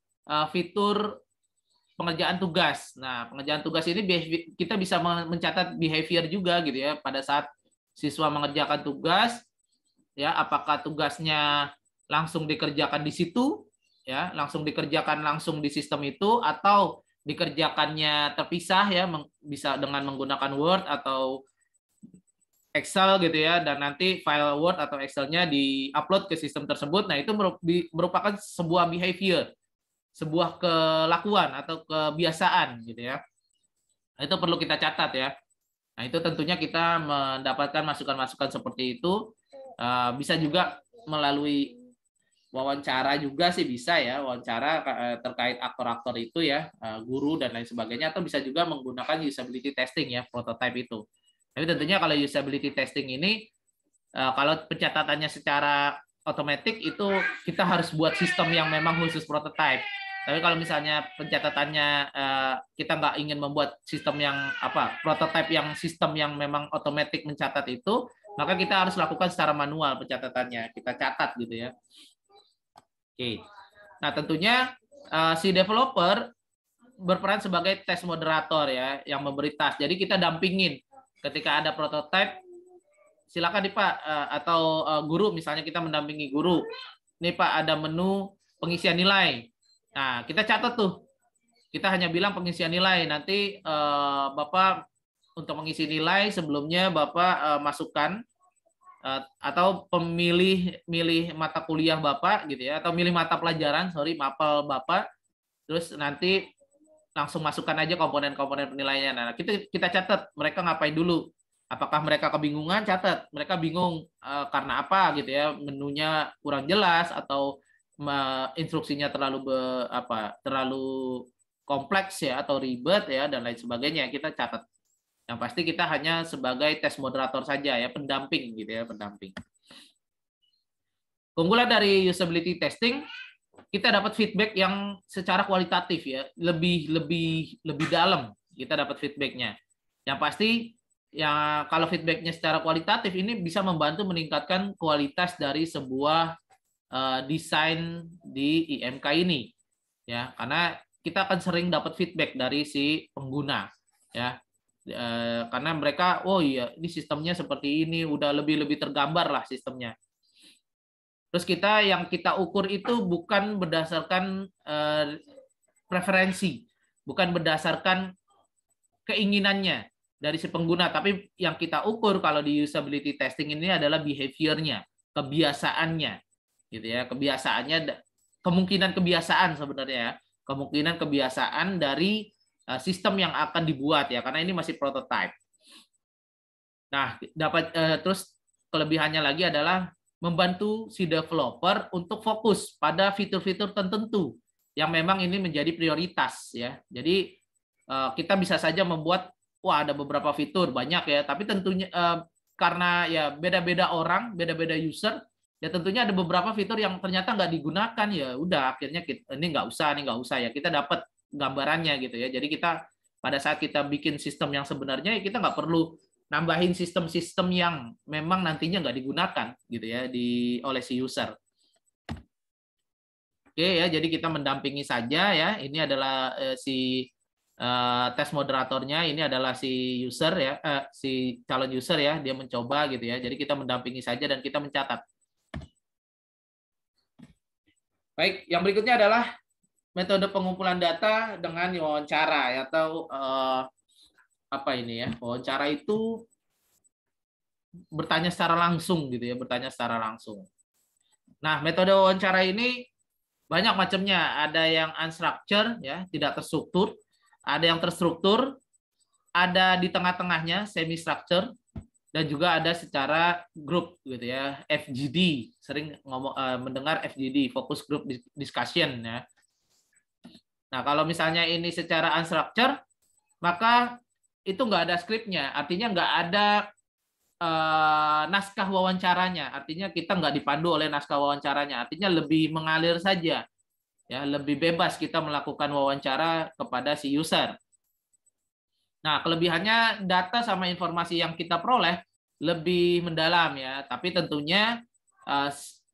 fitur pengerjaan tugas. Nah, pengerjaan tugas ini kita bisa mencatat behavior juga gitu ya pada saat siswa mengerjakan tugas ya, apakah tugasnya langsung dikerjakan di situ ya, langsung dikerjakan langsung di sistem itu atau dikerjakannya terpisah ya, bisa dengan menggunakan Word atau Excel gitu ya, dan nanti file Word atau Excel-nya di-upload ke sistem tersebut. Nah, itu merupakan sebuah behavior, sebuah kelakuan atau kebiasaan gitu ya. Nah, itu perlu kita catat ya. Nah, itu tentunya kita mendapatkan masukan-masukan seperti itu. Bisa juga melalui wawancara juga sih bisa ya, wawancara terkait aktor-aktor itu ya, guru dan lain sebagainya, atau bisa juga menggunakan usability testing ya, prototype itu. Tapi tentunya kalau usability testing ini kalau pencatatannya secara otomatis itu kita harus buat sistem yang memang khusus prototype. Tapi kalau misalnya pencatatannya kita nggak ingin membuat sistem yang prototype yang sistem yang memang otomatis mencatat itu, maka kita harus lakukan secara manual pencatatannya, kita catat gitu ya. Oke. Nah, tentunya si developer berperan sebagai test moderator ya, yang memberi task. Jadi kita dampingin ketika ada prototype, silakan nih Pak, atau guru misalnya kita mendampingi guru. Nih Pak, ada menu pengisian nilai. Nah, kita catat tuh. Kita hanya bilang pengisian nilai. Nanti Bapak untuk mengisi nilai sebelumnya Bapak masukkan atau milih mata kuliah Bapak gitu ya, atau milih mata pelajaran, mapel Bapak, terus nanti langsung masukkan aja komponen-komponen penilaiannya. Nah, kita catat mereka ngapain dulu. Apakah mereka kebingungan? Catat. Mereka bingung karena apa gitu ya. Menunya kurang jelas atau instruksinya terlalu kompleks ya atau ribet ya dan lain sebagainya. Kita catat. Yang pasti kita hanya sebagai tes moderator saja ya, pendamping gitu ya, pendamping. Keunggulan dari usability testing, kita dapat feedback yang secara kualitatif ya, lebih dalam kita dapat feedbacknya. Yang pasti ya kalau feedbacknya secara kualitatif ini bisa membantu meningkatkan kualitas dari sebuah desain di IMK ini ya, karena kita akan sering dapat feedback dari si pengguna ya. Karena mereka, oh iya, ini sistemnya seperti ini, udah lebih tergambar lah sistemnya. Terus yang kita ukur itu bukan berdasarkan preferensi, bukan berdasarkan keinginannya dari si pengguna, tapi yang kita ukur kalau di usability testing ini adalah behavior-nya, kebiasaannya, gitu ya, kebiasaannya, kemungkinan kebiasaan sebenarnya, kemungkinan kebiasaan dari sistem yang akan dibuat ya, karena ini masih prototype. Nah, terus kelebihannya lagi adalah membantu si developer untuk fokus pada fitur-fitur tertentu yang memang ini menjadi prioritas ya. Jadi kita bisa saja membuat, wah ada beberapa fitur banyak ya, tapi tentunya karena ya beda-beda orang, beda-beda user, ya tentunya ada beberapa fitur yang ternyata nggak digunakan, ya udah akhirnya ini nggak usah ya, kita dapat gambarannya gitu ya. Jadi kita pada saat kita bikin sistem yang sebenarnya ya kita nggak perlu nambahin sistem-sistem yang memang nantinya nggak digunakan gitu ya oleh si user. Oke ya, jadi kita mendampingi saja ya. Ini adalah si tes moderatornya, ini adalah si user ya, si calon user ya, dia mencoba gitu ya. Jadi kita mendampingi saja dan kita mencatat. Baik, yang berikutnya adalah metode pengumpulan data dengan wawancara ya, atau apa ini ya? Wawancara itu bertanya secara langsung gitu ya, bertanya secara langsung. Nah, metode wawancara ini banyak macamnya. Ada yang unstructured ya, tidak terstruktur, ada yang terstruktur, ada di tengah-tengahnya semi structure, dan juga ada secara grup gitu ya, FGD. Sering mendengar FGD, focus group discussion ya. Nah, kalau misalnya ini secara unstructured, maka itu nggak ada skripnya, artinya nggak ada naskah wawancaranya, artinya kita nggak dipandu oleh naskah wawancaranya, artinya lebih mengalir saja, ya lebih bebas kita melakukan wawancara kepada si user. Nah, kelebihannya data sama informasi yang kita peroleh lebih mendalam ya, tapi tentunya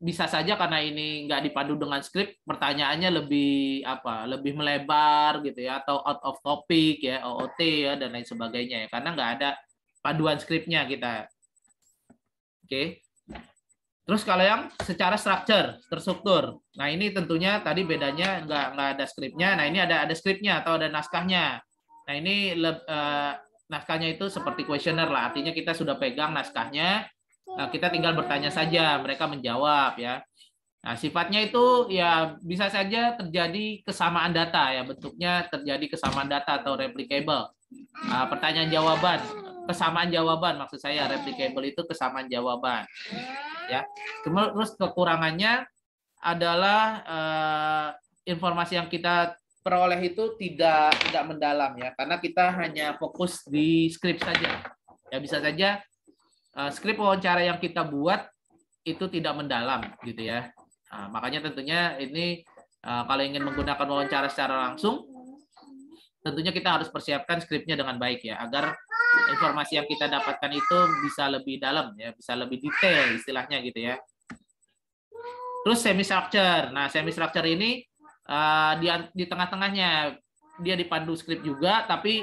bisa saja karena ini nggak dipandu dengan skrip, pertanyaannya lebih melebar gitu ya, atau out of topic ya, OOT ya, dan lain sebagainya ya, karena nggak ada panduan skripnya kita. Oke. Terus kalau yang secara terstruktur, nah ini tentunya tadi bedanya nggak ada skripnya, nah ini ada skripnya atau ada naskahnya. Nah ini naskahnya itu seperti kuesioner lah, artinya kita sudah pegang naskahnya. Kita tinggal bertanya saja, mereka menjawab ya. Nah, sifatnya itu ya bisa saja terjadi kesamaan data ya, bentuknya terjadi kesamaan data atau replicable. Pertanyaan jawaban, kesamaan jawaban maksud saya, replicable itu kesamaan jawaban. Ya. Terus kekurangannya adalah informasi yang kita peroleh itu tidak mendalam ya, karena kita hanya fokus di skrip saja. Ya bisa saja skrip wawancara yang kita buat itu tidak mendalam gitu ya. Nah, makanya tentunya ini kalau ingin menggunakan wawancara secara langsung, tentunya kita harus persiapkan skripnya dengan baik ya, agar informasi yang kita dapatkan itu bisa lebih dalam ya, bisa lebih detail istilahnya gitu ya. Terus semi structure. Nah, semi structure ini di tengah-tengahnya dia dipandu skrip juga, tapi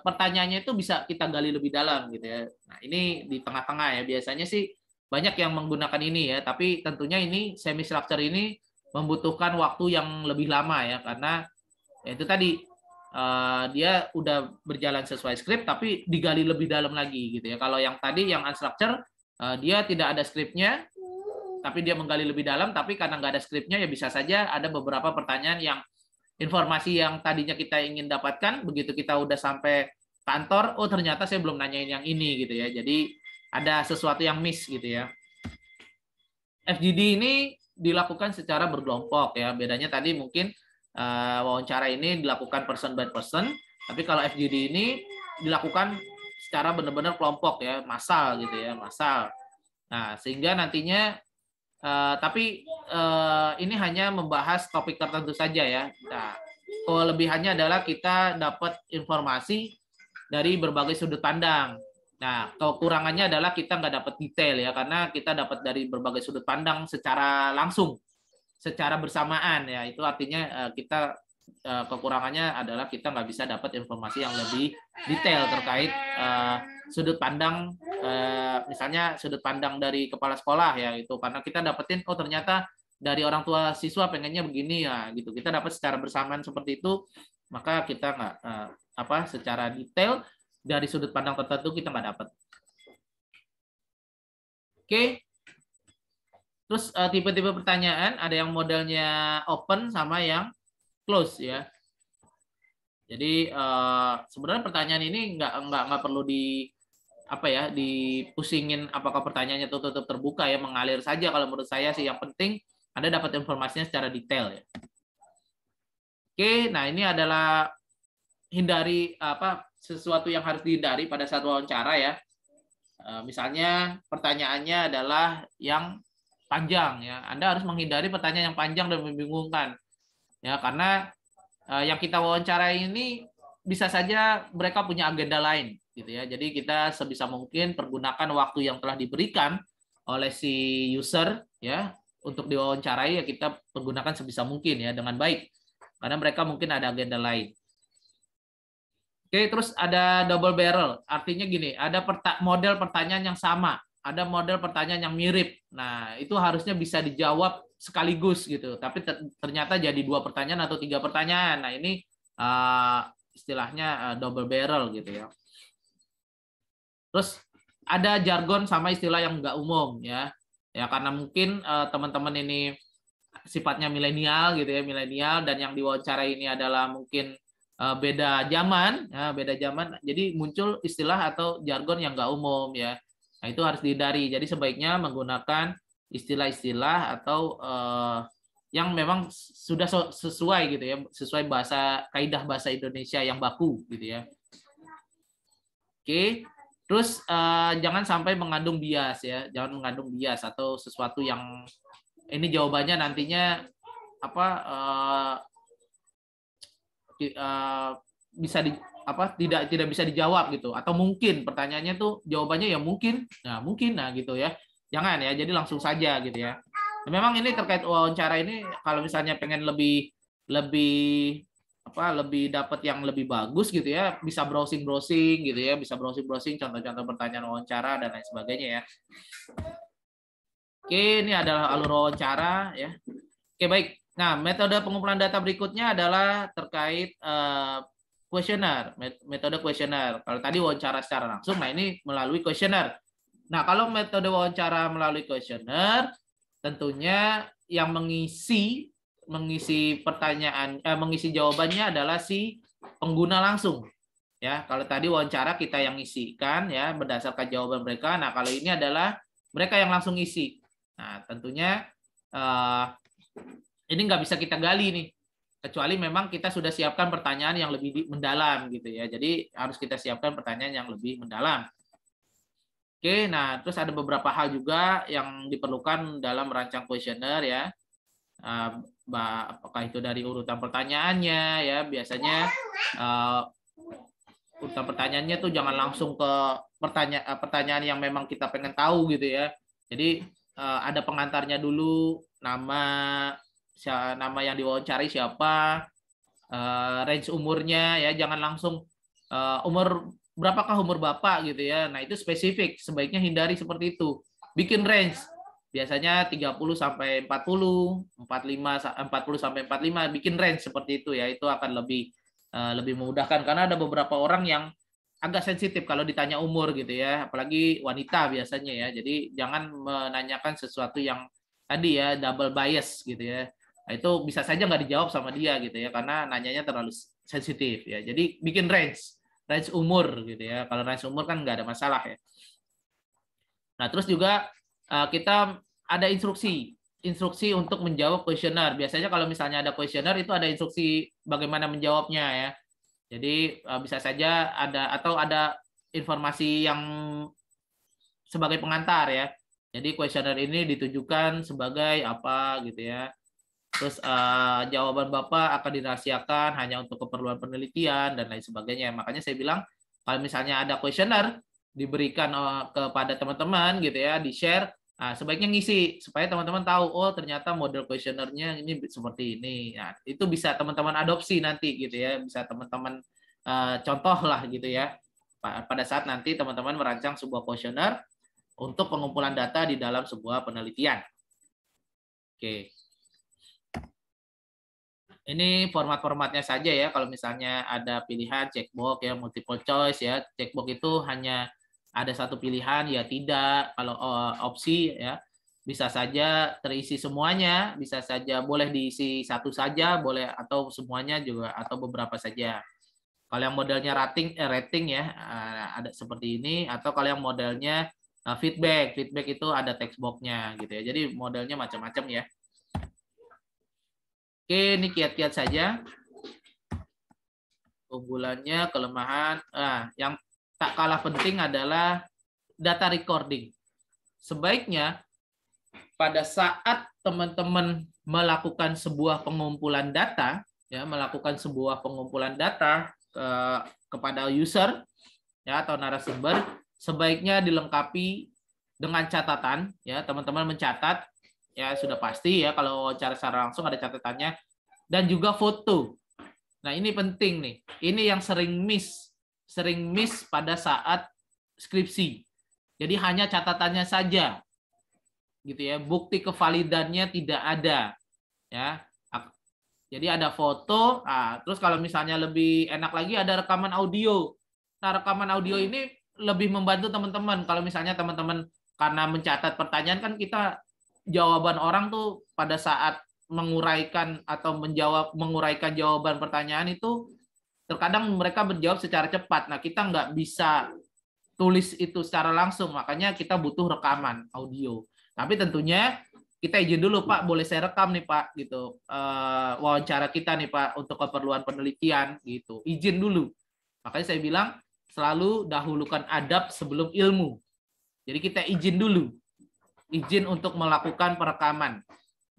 pertanyaannya itu bisa kita gali lebih dalam gitu ya. Nah, ini di tengah-tengah ya. Biasanya sih banyak yang menggunakan ini ya, tapi tentunya ini semi structure ini membutuhkan waktu yang lebih lama ya, karena ya itu tadi dia udah berjalan sesuai skrip tapi digali lebih dalam lagi gitu ya. Kalau yang tadi yang unstructured dia tidak ada skripnya tapi dia menggali lebih dalam, tapi karena nggak ada skripnya ya bisa saja ada beberapa pertanyaan yang informasi yang tadinya kita ingin dapatkan, begitu kita udah sampai kantor, oh ternyata saya belum nanyain yang ini gitu ya. Jadi ada sesuatu yang miss gitu ya. FGD ini dilakukan secara berkelompok ya. Bedanya tadi mungkin wawancara ini dilakukan person by person, tapi kalau FGD ini dilakukan secara benar-benar kelompok ya, massal gitu ya, massal. Nah, sehingga nantinya tapi ini hanya membahas topik tertentu saja ya. Nah, kelebihannya adalah kita dapat informasi dari berbagai sudut pandang. Nah, kekurangannya adalah kita nggak dapat detail ya, karena kita dapat dari berbagai sudut pandang secara langsung, secara bersamaan ya. Itu artinya kita kekurangannya adalah kita nggak bisa dapat informasi yang lebih detail terkait sudut pandang, misalnya sudut pandang dari kepala sekolah ya itu, karena kita dapetin oh ternyata dari orang tua siswa pengennya begini ya gitu. Kita dapat secara bersamaan seperti itu, maka kita nggak secara detail dari sudut pandang tertentu kita nggak dapat. Oke. Terus tipe-tipe pertanyaan ada yang modelnya open sama yang close ya. Jadi sebenarnya pertanyaan ini nggak perlu dipusingin apakah pertanyaannya tutup terbuka ya, mengalir saja kalau menurut saya sih. Yang penting Anda dapat informasinya secara detail ya. Oke, nah ini adalah hindari sesuatu yang harus dihindari pada saat wawancara ya. Misalnya pertanyaannya adalah yang panjang ya. Anda harus menghindari pertanyaan yang panjang dan membingungkan. Ya, karena yang kita wawancarai ini bisa saja mereka punya agenda lain gitu ya. Jadi kita sebisa mungkin pergunakan waktu yang telah diberikan oleh si user ya untuk diwawancarai, ya kita pergunakan sebisa mungkin ya dengan baik. Karena mereka mungkin ada agenda lain. Oke, terus ada double barrel. Artinya gini, ada model pertanyaan yang sama, ada model pertanyaan yang mirip. Nah, itu harusnya bisa dijawab sekaligus gitu. Tapi ternyata jadi 2 pertanyaan atau 3 pertanyaan. Nah, ini istilahnya double barrel gitu ya. Terus ada jargon sama istilah yang nggak umum ya. Ya karena mungkin teman-teman ini sifatnya milenial gitu ya, milenial, dan yang diwawancara ini adalah mungkin beda zaman, ya, beda zaman. Jadi muncul istilah atau jargon yang nggak umum ya. Nah, itu harus dihindari. Jadi sebaiknya menggunakan istilah-istilah atau yang memang sudah sesuai gitu ya, sesuai kaidah bahasa Indonesia yang baku gitu ya. Oke. Terus jangan sampai mengandung bias ya, jangan mengandung bias atau sesuatu yang ini jawabannya nantinya tidak bisa dijawab gitu, atau mungkin pertanyaannya tuh jawabannya ya mungkin, nah gitu ya, jangan ya, jadi langsung saja gitu ya. Nah, memang ini terkait wawancara ini kalau misalnya pengen lebih dapat yang lebih bagus gitu ya, bisa browsing gitu ya, bisa browsing contoh-contoh pertanyaan wawancara dan lain sebagainya ya. Oke, ini adalah alur wawancara ya. Oke, baik. Nah, metode pengumpulan data berikutnya adalah terkait kuesioner, metode kuesioner. Kalau tadi wawancara secara langsung, nah ini melalui kuesioner. Nah, kalau metode wawancara melalui kuesioner, tentunya yang mengisi pertanyaan, mengisi jawabannya adalah si pengguna langsung. Ya, kalau tadi wawancara kita yang isikan ya berdasarkan jawaban mereka. Nah, kalau ini adalah mereka yang langsung isi. Nah, tentunya ini nggak bisa kita gali nih, kecuali memang kita sudah siapkan pertanyaan yang lebih mendalam gitu ya. Jadi harus kita siapkan pertanyaan yang lebih mendalam. Oke, nah terus ada beberapa hal juga yang diperlukan dalam merancang kuesioner ya. Apakah itu dari urutan pertanyaannya ya, biasanya urutan pertanyaannya tuh jangan langsung ke pertanyaan yang memang kita pengen tahu gitu ya. Jadi ada pengantarnya dulu, nama yang diwawancari siapa, range umurnya ya, jangan langsung berapakah umur Bapak gitu ya. Nah, itu spesifik, sebaiknya hindari seperti itu. Bikin range. Biasanya 30 sampai 40, 40 sampai 45, bikin range seperti itu ya. Itu akan lebih memudahkan karena ada beberapa orang yang agak sensitif kalau ditanya umur gitu ya, apalagi wanita biasanya ya. Jadi jangan menanyakan sesuatu yang tadi ya double bias gitu ya. Nah, itu bisa saja nggak dijawab sama dia gitu ya, karena nanyanya terlalu sensitif ya. Jadi bikin range umur gitu ya. Kalau range umur kan nggak ada masalah ya. Nah, terus juga kita ada instruksi untuk menjawab kuesioner. Biasanya kalau misalnya ada kuesioner itu ada instruksi bagaimana menjawabnya ya. Jadi bisa saja ada informasi yang sebagai pengantar ya. Jadi kuesioner ini ditujukan sebagai apa gitu ya. Terus jawaban Bapak akan dirahasiakan hanya untuk keperluan penelitian dan lain sebagainya. Makanya saya bilang kalau misalnya ada kuesioner diberikan kepada teman-teman gitu ya, di-share, sebaiknya ngisi supaya teman-teman tahu oh ternyata model kuesionernya ini seperti ini. Nah, itu bisa teman-teman adopsi nanti gitu ya, bisa teman-teman contoh lah gitu ya. Pada saat nanti teman-teman merancang sebuah kuesioner untuk pengumpulan data di dalam sebuah penelitian. Oke. Ini format-formatnya saja ya. Kalau misalnya ada pilihan checkbox ya, multiple choice ya. Checkbox itu hanya ada satu pilihan ya tidak. Kalau opsi ya bisa saja terisi semuanya, bisa saja boleh diisi satu saja, boleh atau semuanya juga atau beberapa saja. Kalau yang modelnya rating ya ada seperti ini, atau kalau yang modelnya feedback itu ada text box-nya gitu ya. Jadi modelnya macam-macam ya. Oke, ini kiat-kiat saja. Unggulannya, kelemahan. Yang tak kalah penting adalah data recording. Sebaiknya pada saat teman-teman melakukan sebuah pengumpulan data, ya, kepada user ya atau narasumber, sebaiknya dilengkapi dengan catatan, ya, teman-teman mencatat. Ya sudah pasti ya kalau wawancara secara langsung ada catatannya, dan juga foto. Nah ini penting nih, ini yang sering miss pada saat skripsi. Jadi hanya catatannya saja, gitu ya, bukti kevalidannya tidak ada, ya. Jadi ada foto, terus kalau misalnya lebih enak lagi ada rekaman audio. Nah rekaman audio ini lebih membantu teman-teman. Kalau misalnya teman-teman karena mencatat pertanyaan kan kita jawaban orang tuh pada saat menguraikan atau menguraikan jawaban pertanyaan itu terkadang mereka menjawab secara cepat. Nah, kita nggak bisa tulis itu secara langsung, makanya kita butuh rekaman audio. Tapi tentunya kita izin dulu Pak, boleh saya rekam nih Pak gitu. Wawancara kita nih Pak untuk keperluan penelitian gitu. Izin dulu. Makanya saya bilang selalu dahulukan adab sebelum ilmu. Jadi kita izin dulu. Izin untuk melakukan perekaman,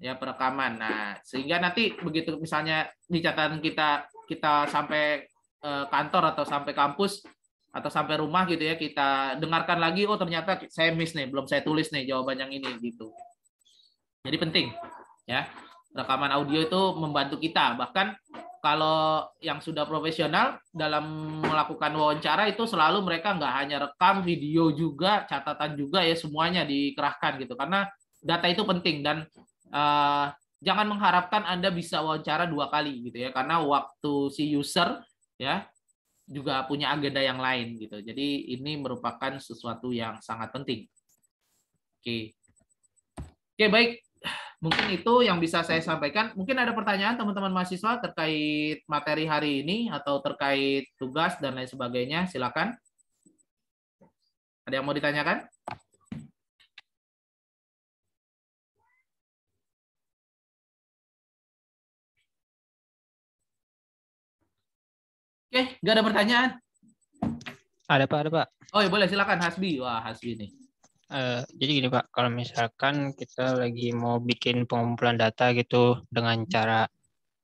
ya perekaman. Nah sehingga nanti begitu misalnya di catatan kita sampai kantor atau sampai kampus atau sampai rumah gitu ya, kita dengarkan lagi, oh ternyata saya miss nih, belum saya tulis nih jawaban yang ini gitu. Jadi penting ya, rekaman audio itu membantu kita. Bahkan kalau yang sudah profesional dalam melakukan wawancara itu selalu mereka nggak hanya rekam, video juga, catatan juga ya, semuanya dikerahkan gitu. Karena data itu penting dan jangan mengharapkan Anda bisa wawancara 2 kali gitu ya, karena waktu si user ya juga punya agenda yang lain gitu. Jadi ini merupakan sesuatu yang sangat penting. Oke, baik. Mungkin itu yang bisa saya sampaikan. Mungkin ada pertanyaan teman-teman mahasiswa terkait materi hari ini atau terkait tugas dan lain sebagainya. Silakan. Ada yang mau ditanyakan? Oke, nggak ada pertanyaan? Ada Pak. Oh ya boleh, silakan Hasbi. Wah, Hasbi nih. Jadi gini Pak, kalau misalkan kita lagi mau bikin pengumpulan data gitu dengan cara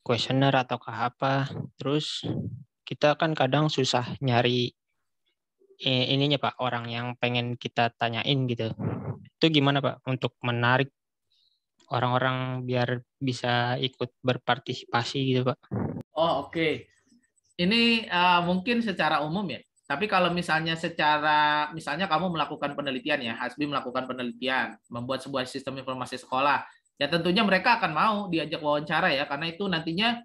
kuesioner ataukah apa, terus kita kan kadang susah nyari ininya Pak, orang yang pengen kita tanyain gitu. Itu gimana Pak untuk menarik orang-orang biar bisa ikut berpartisipasi gitu Pak? Oh oke. Ini mungkin secara umum ya. Tapi kalau misalnya misalnya kamu melakukan penelitian ya, Hasbi melakukan penelitian, membuat sebuah sistem informasi sekolah, ya tentunya mereka akan mau diajak wawancara ya, karena itu nantinya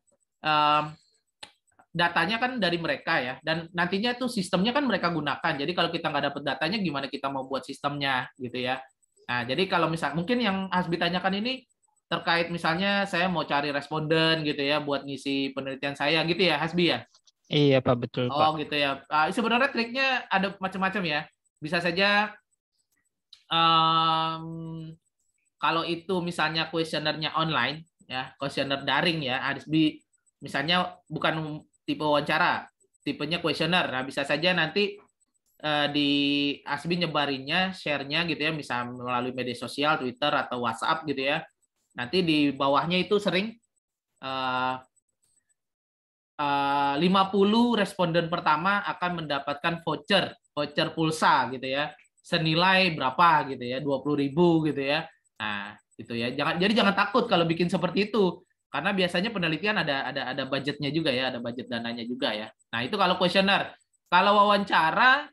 datanya kan dari mereka ya, dan nantinya tuh sistemnya kan mereka gunakan. Jadi kalau kita nggak dapat datanya, gimana kita mau buat sistemnya gitu ya. Nah, jadi kalau misal mungkin yang Hasbi tanyakan ini terkait misalnya saya mau cari responden gitu ya buat ngisi penelitian saya gitu ya, Hasbi ya? Iya Pak, betul Pak. Oh gitu ya. Sebenarnya triknya ada macam-macam ya. Bisa saja kalau itu misalnya kuesionernya online ya, kuesioner daring ya, harus misalnya bukan tipe wawancara, tipenya kuesioner. Nah, bisa saja nanti di Asbi nyebarinnya, share-nya gitu ya, misal melalui media sosial, Twitter atau WhatsApp gitu ya. Nanti di bawahnya itu sering 50 responden pertama akan mendapatkan voucher pulsa gitu ya, senilai berapa gitu ya, 20.000 gitu ya. Nah, gitu ya. Jangan takut kalau bikin seperti itu. Karena biasanya penelitian ada budgetnya juga ya, ada budget dananya juga ya. Nah, itu kalau kuesioner. Kalau wawancara,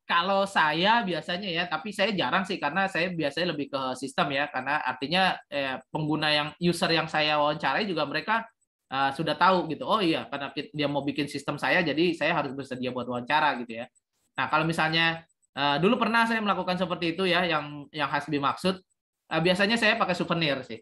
kalau saya biasanya ya, tapi saya jarang sih karena saya biasanya lebih ke sistem ya, karena artinya pengguna yang user yang saya wawancarai juga mereka sudah tahu gitu. Oh iya, karena dia mau bikin sistem saya, jadi saya harus bersedia buat wawancara gitu ya. Nah, kalau misalnya dulu pernah saya melakukan seperti itu ya, yang Hasbi maksud, biasanya saya pakai souvenir sih.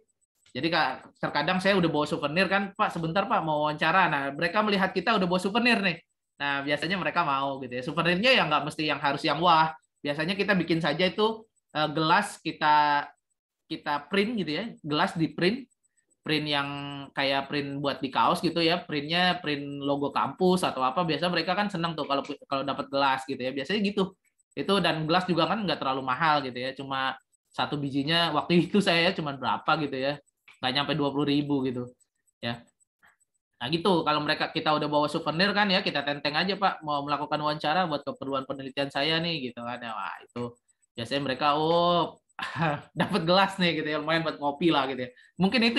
Jadi terkadang saya udah bawa souvenir kan, Pak sebentar Pak mau wawancara. Nah, mereka melihat kita udah bawa souvenir nih. Nah, biasanya mereka mau gitu ya. Souvenirnya ya nggak mesti yang harus yang wah. Biasanya kita bikin saja itu gelas kita print gitu ya. Gelas di print yang kayak print buat di kaos gitu ya. Printnya print logo kampus atau apa. Biasa mereka kan senang tuh kalau dapat gelas gitu ya. Biasanya gitu. Itu dan gelas juga kan nggak terlalu mahal gitu ya. Cuma satu bijinya waktu itu saya cuma berapa gitu ya. Nggak nyampe 20.000 gitu. Ya. Nah gitu, kalau kita udah bawa souvenir kan ya, kita tenteng aja Pak, mau melakukan wawancara buat keperluan penelitian saya nih gitu kan ya. Wah itu biasanya mereka dapat gelas nih gitu ya, lumayan buat ngopi lah gitu ya. Mungkin itu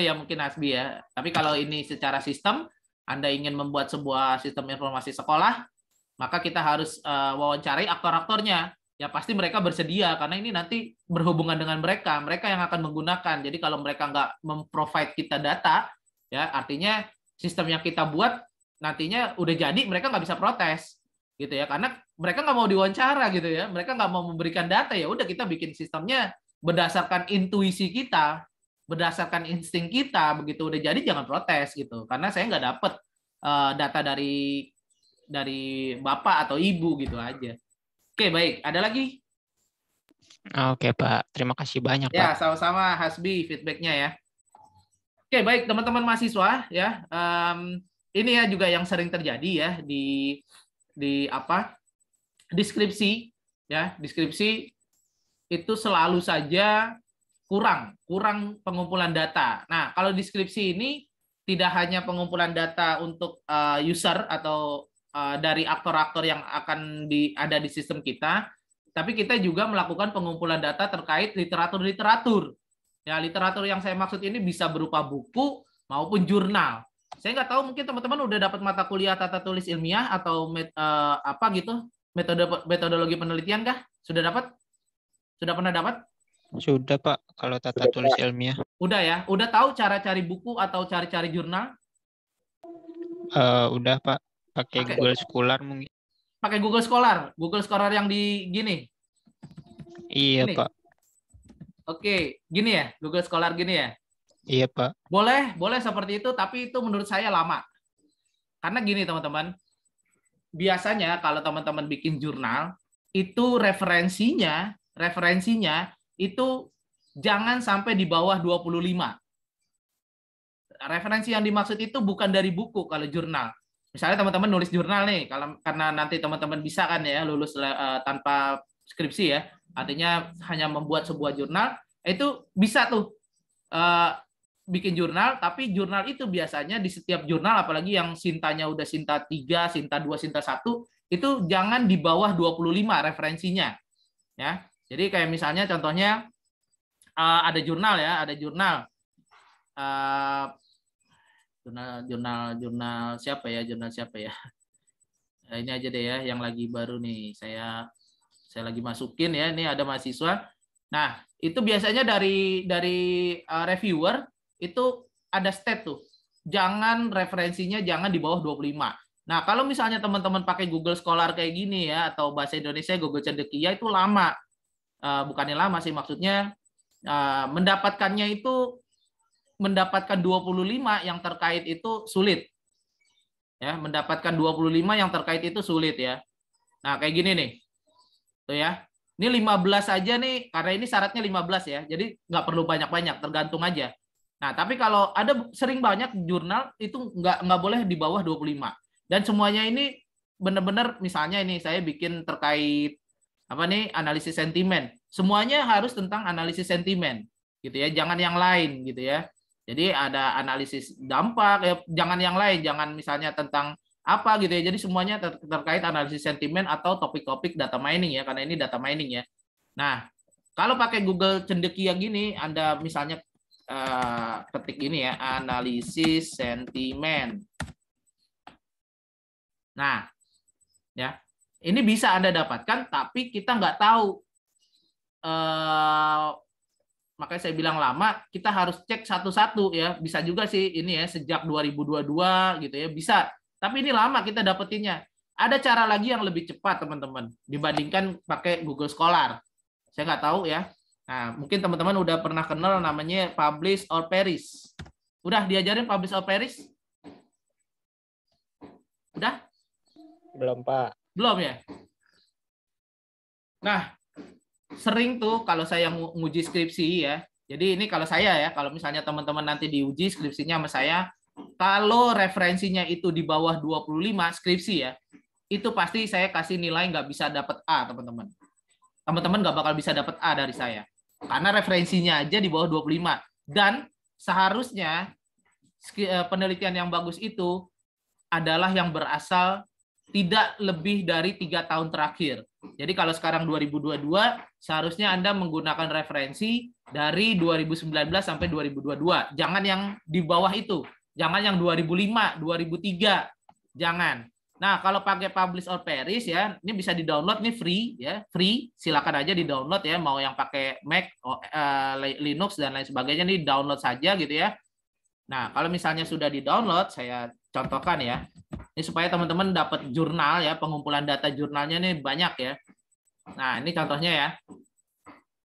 ya mungkin Asbi ya. Tapi kalau ini secara sistem, Anda ingin membuat sebuah sistem informasi sekolah, maka kita harus wawancarai aktor-aktornya. Ya pasti mereka bersedia karena ini nanti berhubungan dengan mereka yang akan menggunakan. Jadi kalau mereka nggak memprovide kita data, ya artinya sistem yang kita buat nantinya udah jadi mereka nggak bisa protes gitu ya, karena mereka nggak mau diwawancara gitu ya, mereka nggak mau memberikan data, ya udah kita bikin sistemnya berdasarkan intuisi kita, berdasarkan insting kita, begitu udah jadi jangan protes gitu, karena saya nggak dapet data dari bapak atau ibu gitu aja. Oke baik, ada lagi? Oke Pak, terima kasih banyak Ya Pak. sama-sama Hasbi feedbacknya ya. Oke, baik teman-teman mahasiswa ya. Ini ya juga yang sering terjadi ya di apa? Deskripsi ya, deskripsi itu selalu saja kurang pengumpulan data. Nah, kalau deskripsi ini tidak hanya pengumpulan data untuk user atau dari aktor-aktor yang akan ada di sistem kita, tapi kita juga melakukan pengumpulan data terkait literatur-literatur. Ya, literatur yang saya maksud ini bisa berupa buku maupun jurnal. Saya nggak tahu mungkin teman-teman udah dapat mata kuliah tata tulis ilmiah atau apa gitu, metodologi penelitian kah? Sudah dapat? Sudah pernah dapat? Sudah Pak, kalau tata tulis ilmiah. Udah ya? Udah tahu cara cari buku atau cari-cari jurnal? Udah Pak, pakai Google Scholar mungkin. Pakai Google Scholar yang di gini. Iya Gini. Pak. Oke, gini ya, Google Scholar gini ya. Iya Pak. Boleh seperti itu, tapi itu menurut saya lama. Karena gini teman-teman, biasanya kalau teman-teman bikin jurnal, itu referensinya itu jangan sampai di bawah 25. Referensi yang dimaksud itu bukan dari buku kalau jurnal. Misalnya teman-teman nulis jurnal nih, karena nanti teman-teman bisa kan ya lulus tanpa skripsi ya, artinya hanya membuat sebuah jurnal, itu bisa tuh bikin jurnal, tapi jurnal itu biasanya di setiap jurnal, apalagi yang sintanya udah sinta 3, sinta 2, sinta 1, itu jangan di bawah 25 referensinya. Ya. Jadi kayak misalnya contohnya ada jurnal ya, ada jurnal siapa ya, nah, ini aja deh ya yang lagi baru nih saya lagi masukin ya, ini ada mahasiswa. Nah itu biasanya dari reviewer itu ada stat tuh, jangan referensinya jangan di bawah 25. Nah kalau misalnya teman-teman pakai Google Scholar kayak gini ya, atau bahasa Indonesia Google Cendekia, itu lama, bukannya lama sih, maksudnya mendapatkannya itu mendapatkan 25 yang terkait itu sulit. Ya, mendapatkan 25 yang terkait itu sulit ya. Nah, kayak gini nih. Tuh ya. Ini 15 aja nih, karena ini syaratnya 15 ya. Jadi nggak perlu banyak-banyak, tergantung aja. Nah, tapi kalau ada sering banyak jurnal itu nggak boleh di bawah 25. Dan semuanya ini benar-benar, misalnya ini saya bikin terkait apa nih, analisis sentimen. Semuanya harus tentang analisis sentimen gitu ya, jangan yang lain gitu ya. Jadi ada analisis dampak ya, jangan yang lain, jangan misalnya tentang apa gitu ya. Jadi semuanya terkait analisis sentimen atau topik-topik data mining ya, karena ini data mining ya. Nah, kalau pakai Google Cendekia gini, Anda misalnya ketik ini ya, analisis sentimen. Nah, ya, ini bisa Anda dapatkan, tapi kita nggak tahu. Makanya saya bilang lama, kita harus cek satu-satu ya. Bisa juga sih ini ya, sejak 2022 gitu ya, bisa. Tapi ini lama kita dapetinnya. Ada cara lagi yang lebih cepat teman-teman dibandingkan pakai Google Scholar. Saya nggak tahu ya. Nah, mungkin teman-teman udah pernah kenal namanya Publish or Perish. Udah diajarin Publish or Perish? Udah? Belum, Pak. Belum ya? Nah, sering tuh kalau saya nguji skripsi ya. Jadi ini kalau saya ya, kalau misalnya teman-teman nanti diuji skripsinya sama saya, kalau referensinya itu di bawah 25 skripsi ya, itu pasti saya kasih nilai nggak bisa dapat A, teman-teman. Teman-teman nggak bakal bisa dapat A dari saya. Karena referensinya aja di bawah 25. Dan seharusnya penelitian yang bagus itu adalah yang berasal tidak lebih dari 3 tahun terakhir. Jadi kalau sekarang 2022, seharusnya Anda menggunakan referensi dari 2019 sampai 2022. Jangan yang di bawah itu. Jangan yang 2005, 2003. Jangan. Nah, kalau pakai Publish or Perish ya, ini bisa di-download, ini free ya, free. Silakan aja di-download ya, mau yang pakai Mac, Linux dan lain sebagainya, ini download saja gitu ya. Nah, kalau misalnya sudah di-download, saya contohkan ya. Ini supaya teman-teman dapat jurnal ya, pengumpulan data jurnalnya ini banyak ya. Nah, ini contohnya ya.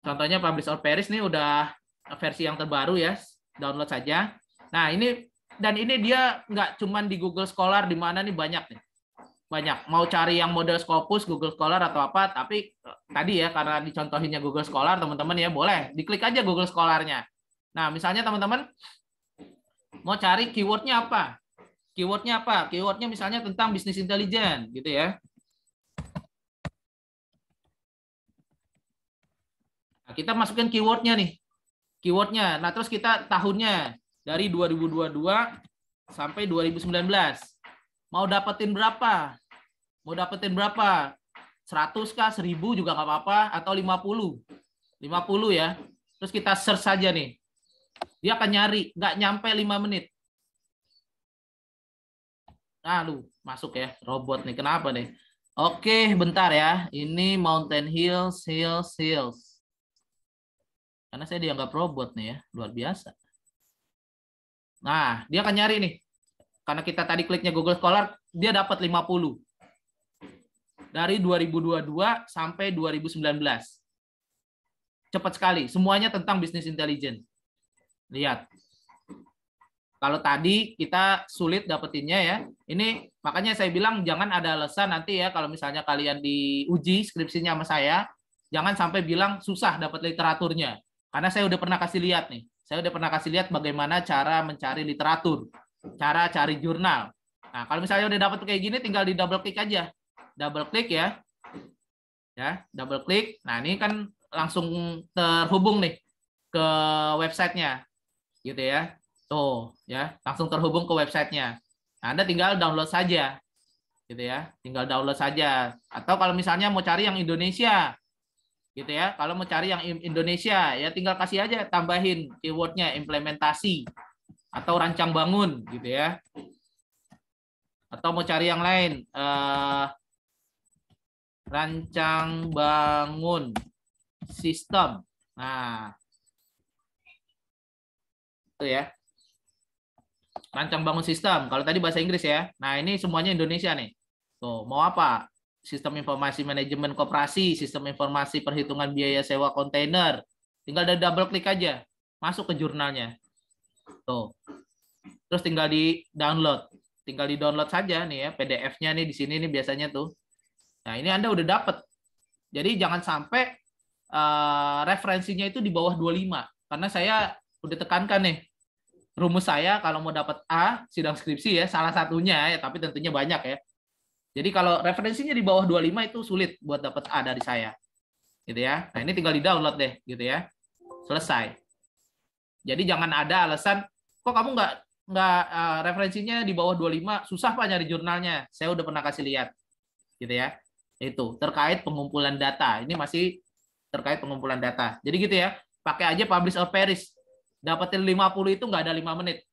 Contohnya Publish or Perish ini udah versi yang terbaru ya. Download saja. Nah, ini dan ini dia nggak cuman di Google Scholar, di mana nih banyak nih. Banyak. Mau cari yang model Scopus, Google Scholar atau apa, tapi tadi ya karena dicontohinnya Google Scholar, teman-teman ya boleh diklik aja Google Scholar-nya. Nah, misalnya teman-teman mau cari keywordnya apa? Keywordnya apa? Keywordnya misalnya tentang bisnis intelijen, gitu ya. Nah, kita masukin keywordnya nih. Keywordnya. Nah, terus kita tahunnya dari 2022 sampai 2019. Mau dapetin berapa? Mau dapetin berapa? 100 kah? 1000 juga nggak apa-apa. Atau 50? 50 ya. Terus kita search saja nih. Dia akan nyari. Nggak nyampe 5 menit. Nah, lu masuk ya. Robot nih. Kenapa nih? Oke, bentar ya. Ini Mountain Hills, Hills, Hills. Karena saya dianggap robot nih ya. Luar biasa. Nah, dia akan nyari nih. Karena kita tadi kliknya Google Scholar, dia dapat 50. Dari 2022 sampai 2019. Cepat sekali. Semuanya tentang bisnis intelijen. Lihat. Kalau tadi kita sulit dapetinnya ya. Ini makanya saya bilang jangan ada alasan nanti ya kalau misalnya kalian diuji skripsinya sama saya, jangan sampai bilang susah dapat literaturnya. Karena saya udah pernah kasih lihat nih. Saya udah pernah kasih lihat bagaimana cara mencari literatur, cara cari jurnal. Nah, kalau misalnya udah dapat kayak gini tinggal di double klik aja. Double klik ya. Ya, double klik. Nah, ini kan langsung terhubung nih ke websitenya. Gitu ya. Tuh, ya, langsung terhubung ke websitenya. Nah, Anda tinggal download saja. Gitu ya. Tinggal download saja. Atau kalau misalnya mau cari yang Indonesia, gitu ya. Kalau mau cari yang Indonesia, ya tinggal kasih aja tambahin keywordnya implementasi atau rancang bangun, gitu ya. Atau mau cari yang lain, rancang bangun sistem. Nah, itu ya. Rancang bangun sistem. Kalau tadi bahasa Inggris ya. Nah, ini semuanya Indonesia nih. Tuh, mau apa? Sistem informasi manajemen koperasi, sistem informasi perhitungan biaya sewa kontainer, Tinggal dari double klik aja, masuk ke jurnalnya. Tuh. Terus tinggal di download. Tinggal di download saja nih ya, PDF-nya nih di sini nih biasanya tuh. Nah, ini Anda udah dapet. Jadi jangan sampai referensinya itu di bawah 25. Karena saya udah tekankan nih, rumus saya kalau mau dapat A, sidang skripsi ya, salah satunya ya, tapi tentunya banyak ya. Jadi kalau referensinya di bawah 25 itu sulit buat dapat A dari saya. Gitu ya. Nah, ini tinggal di-download deh, gitu ya. Selesai. Jadi jangan ada alasan, kok kamu nggak referensinya di bawah 25, susah Pak nyari jurnalnya. Saya udah pernah kasih lihat. Gitu ya. Itu terkait pengumpulan data. Ini masih terkait pengumpulan data. Jadi gitu ya. Pakai aja publish or perish. Dapetin 50 itu nggak ada 5 menit.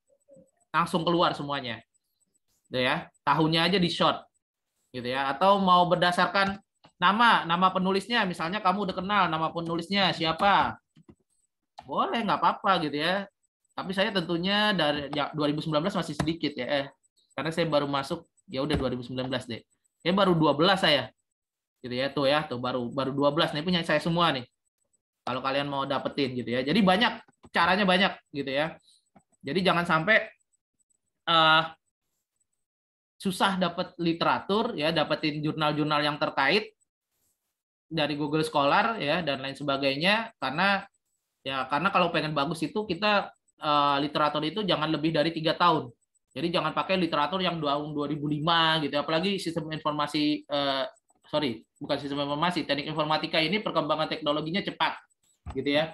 Langsung keluar semuanya. Gitu ya. Tahunnya aja di short. Gitu ya. Atau mau berdasarkan nama penulisnya, misalnya kamu udah kenal nama penulisnya siapa. Boleh, nggak apa-apa gitu ya. Tapi saya tentunya dari 2019 masih sedikit ya. Karena saya baru masuk, ya udah 2019 deh. Ya baru 12 saya. Gitu ya, tuh baru 12 nih punya saya semua nih. Kalau kalian mau dapetin gitu ya. Jadi banyak, caranya banyak gitu ya. Jadi jangan sampai susah dapat literatur ya, dapetin jurnal-jurnal yang terkait dari Google Scholar ya dan lain sebagainya, karena kalau pengen bagus itu kita literatur itu jangan lebih dari 3 tahun. Jadi jangan pakai literatur yang tahun 2005 gitu, apalagi sistem informasi bukan sistem informasi, teknik informatika ini perkembangan teknologinya cepat gitu ya.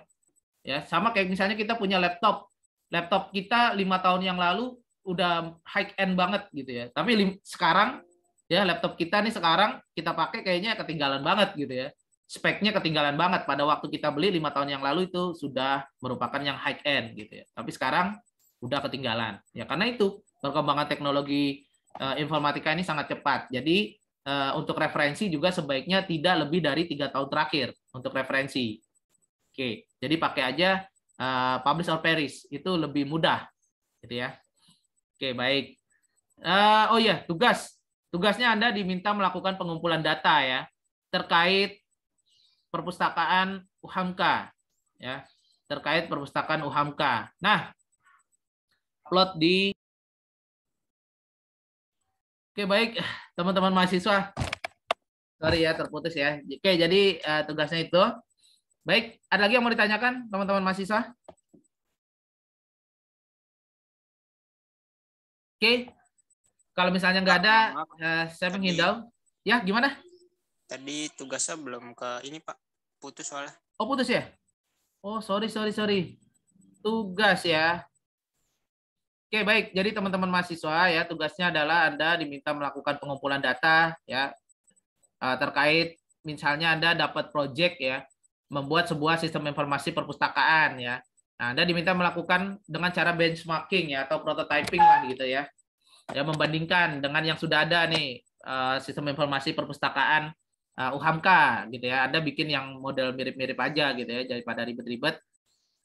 Ya, sama kayak misalnya kita punya laptop. Laptop kita 5 tahun yang lalu udah high end banget gitu ya. Tapi sekarang ya laptop kita nih sekarang kita pakai kayaknya ketinggalan banget gitu ya. Speknya ketinggalan banget, pada waktu kita beli 5 tahun yang lalu itu sudah merupakan yang high end gitu ya. Tapi sekarang udah ketinggalan. Ya karena itu perkembangan teknologi informatika ini sangat cepat. Jadi untuk referensi juga sebaiknya tidak lebih dari 3 tahun terakhir untuk referensi. Oke, jadi pakai aja publish or perish, itu lebih mudah, gitu ya. Oke, baik. Oh iya, tugasnya Anda diminta melakukan pengumpulan data ya terkait perpustakaan UHAMKA, ya terkait perpustakaan UHAMKA. Nah, upload di. Oke, baik, teman-teman mahasiswa. Sorry ya terputus ya. Oke, jadi tugasnya itu. Baik, ada lagi yang mau ditanyakan teman-teman mahasiswa? Oke, kalau misalnya nggak ada, saya menghindau. Ya, gimana? Tadi tugasnya belum ke ini Pak, putus soalnya. Oh, putus ya? Oh, sorry. Tugas ya. Oke, baik. Jadi teman-teman mahasiswa ya, tugasnya adalah Anda diminta melakukan pengumpulan data ya terkait misalnya Anda dapat project ya, membuat sebuah sistem informasi perpustakaan ya. Nah, Anda diminta melakukan dengan cara benchmarking ya atau prototyping lah gitu ya. Ya membandingkan dengan yang sudah ada nih sistem informasi perpustakaan UHAMKA gitu ya. Anda bikin yang model mirip-mirip aja gitu ya daripada ribet-ribet.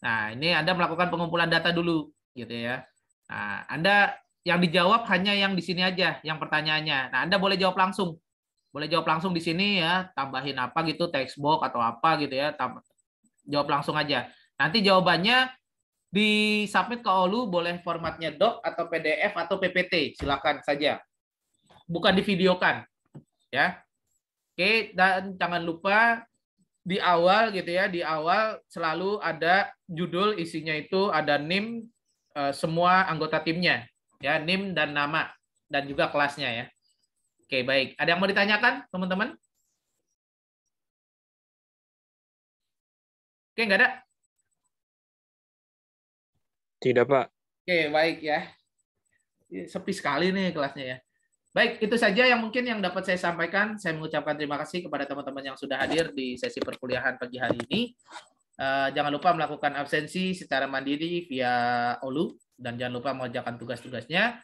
Nah, ini Anda melakukan pengumpulan data dulu gitu ya. Nah, Anda yang dijawab hanya yang di sini aja, yang pertanyaannya. Nah, Anda boleh jawab langsung. Boleh jawab langsung di sini ya, tambahin apa gitu, text box atau apa gitu ya. Jawab langsung aja. Nanti jawabannya di-submit ke OLU, boleh formatnya doc atau PDF atau PPT, silakan saja. Bukan divideokan. Ya. Oke, dan jangan lupa di awal gitu ya, di awal selalu ada judul, isinya itu ada NIM semua anggota timnya, ya, NIM dan nama dan juga kelasnya ya. Oke, baik. Ada yang mau ditanyakan, teman-teman? Oke, nggak ada? Tidak, Pak. Oke, baik ya. Sepi sekali nih kelasnya ya. Baik, itu saja yang mungkin yang dapat saya sampaikan. Saya mengucapkan terima kasih kepada teman-teman yang sudah hadir di sesi perkuliahan pagi hari ini. Jangan lupa melakukan absensi secara mandiri via OLU dan jangan lupa mengerjakan tugas-tugasnya.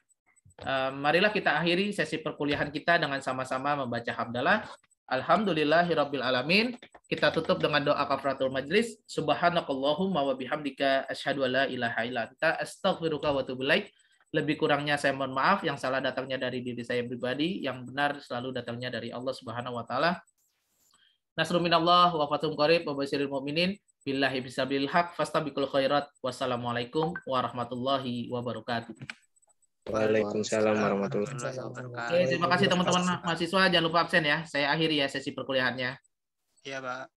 Marilah kita akhiri sesi perkuliahan kita dengan sama-sama membaca hamdalah. Alhamdulillahirabbil alamin. Kita tutup dengan doa kafaratul majlis. Subhanakallahumma wa bihamdika asyhadu alla ilaha illa anta astaghfiruka wa atubu ilaik. Lebih kurangnya saya mohon maaf, yang salah datangnya dari diri saya pribadi, yang benar selalu datangnya dari Allah Subhanahu wa taala. Nasrul minallah wa fathun qarib wa basyiril mu'minin. Billahi bisabilil haq fastabiqul khairat. Wassalamualaikum warahmatullahi wabarakatuh. Waalaikumsalam warahmatullahi Oke, terima kasih teman-teman mahasiswa. Jangan lupa absen ya. Saya akhiri ya sesi perkuliahannya. Iya, Pak.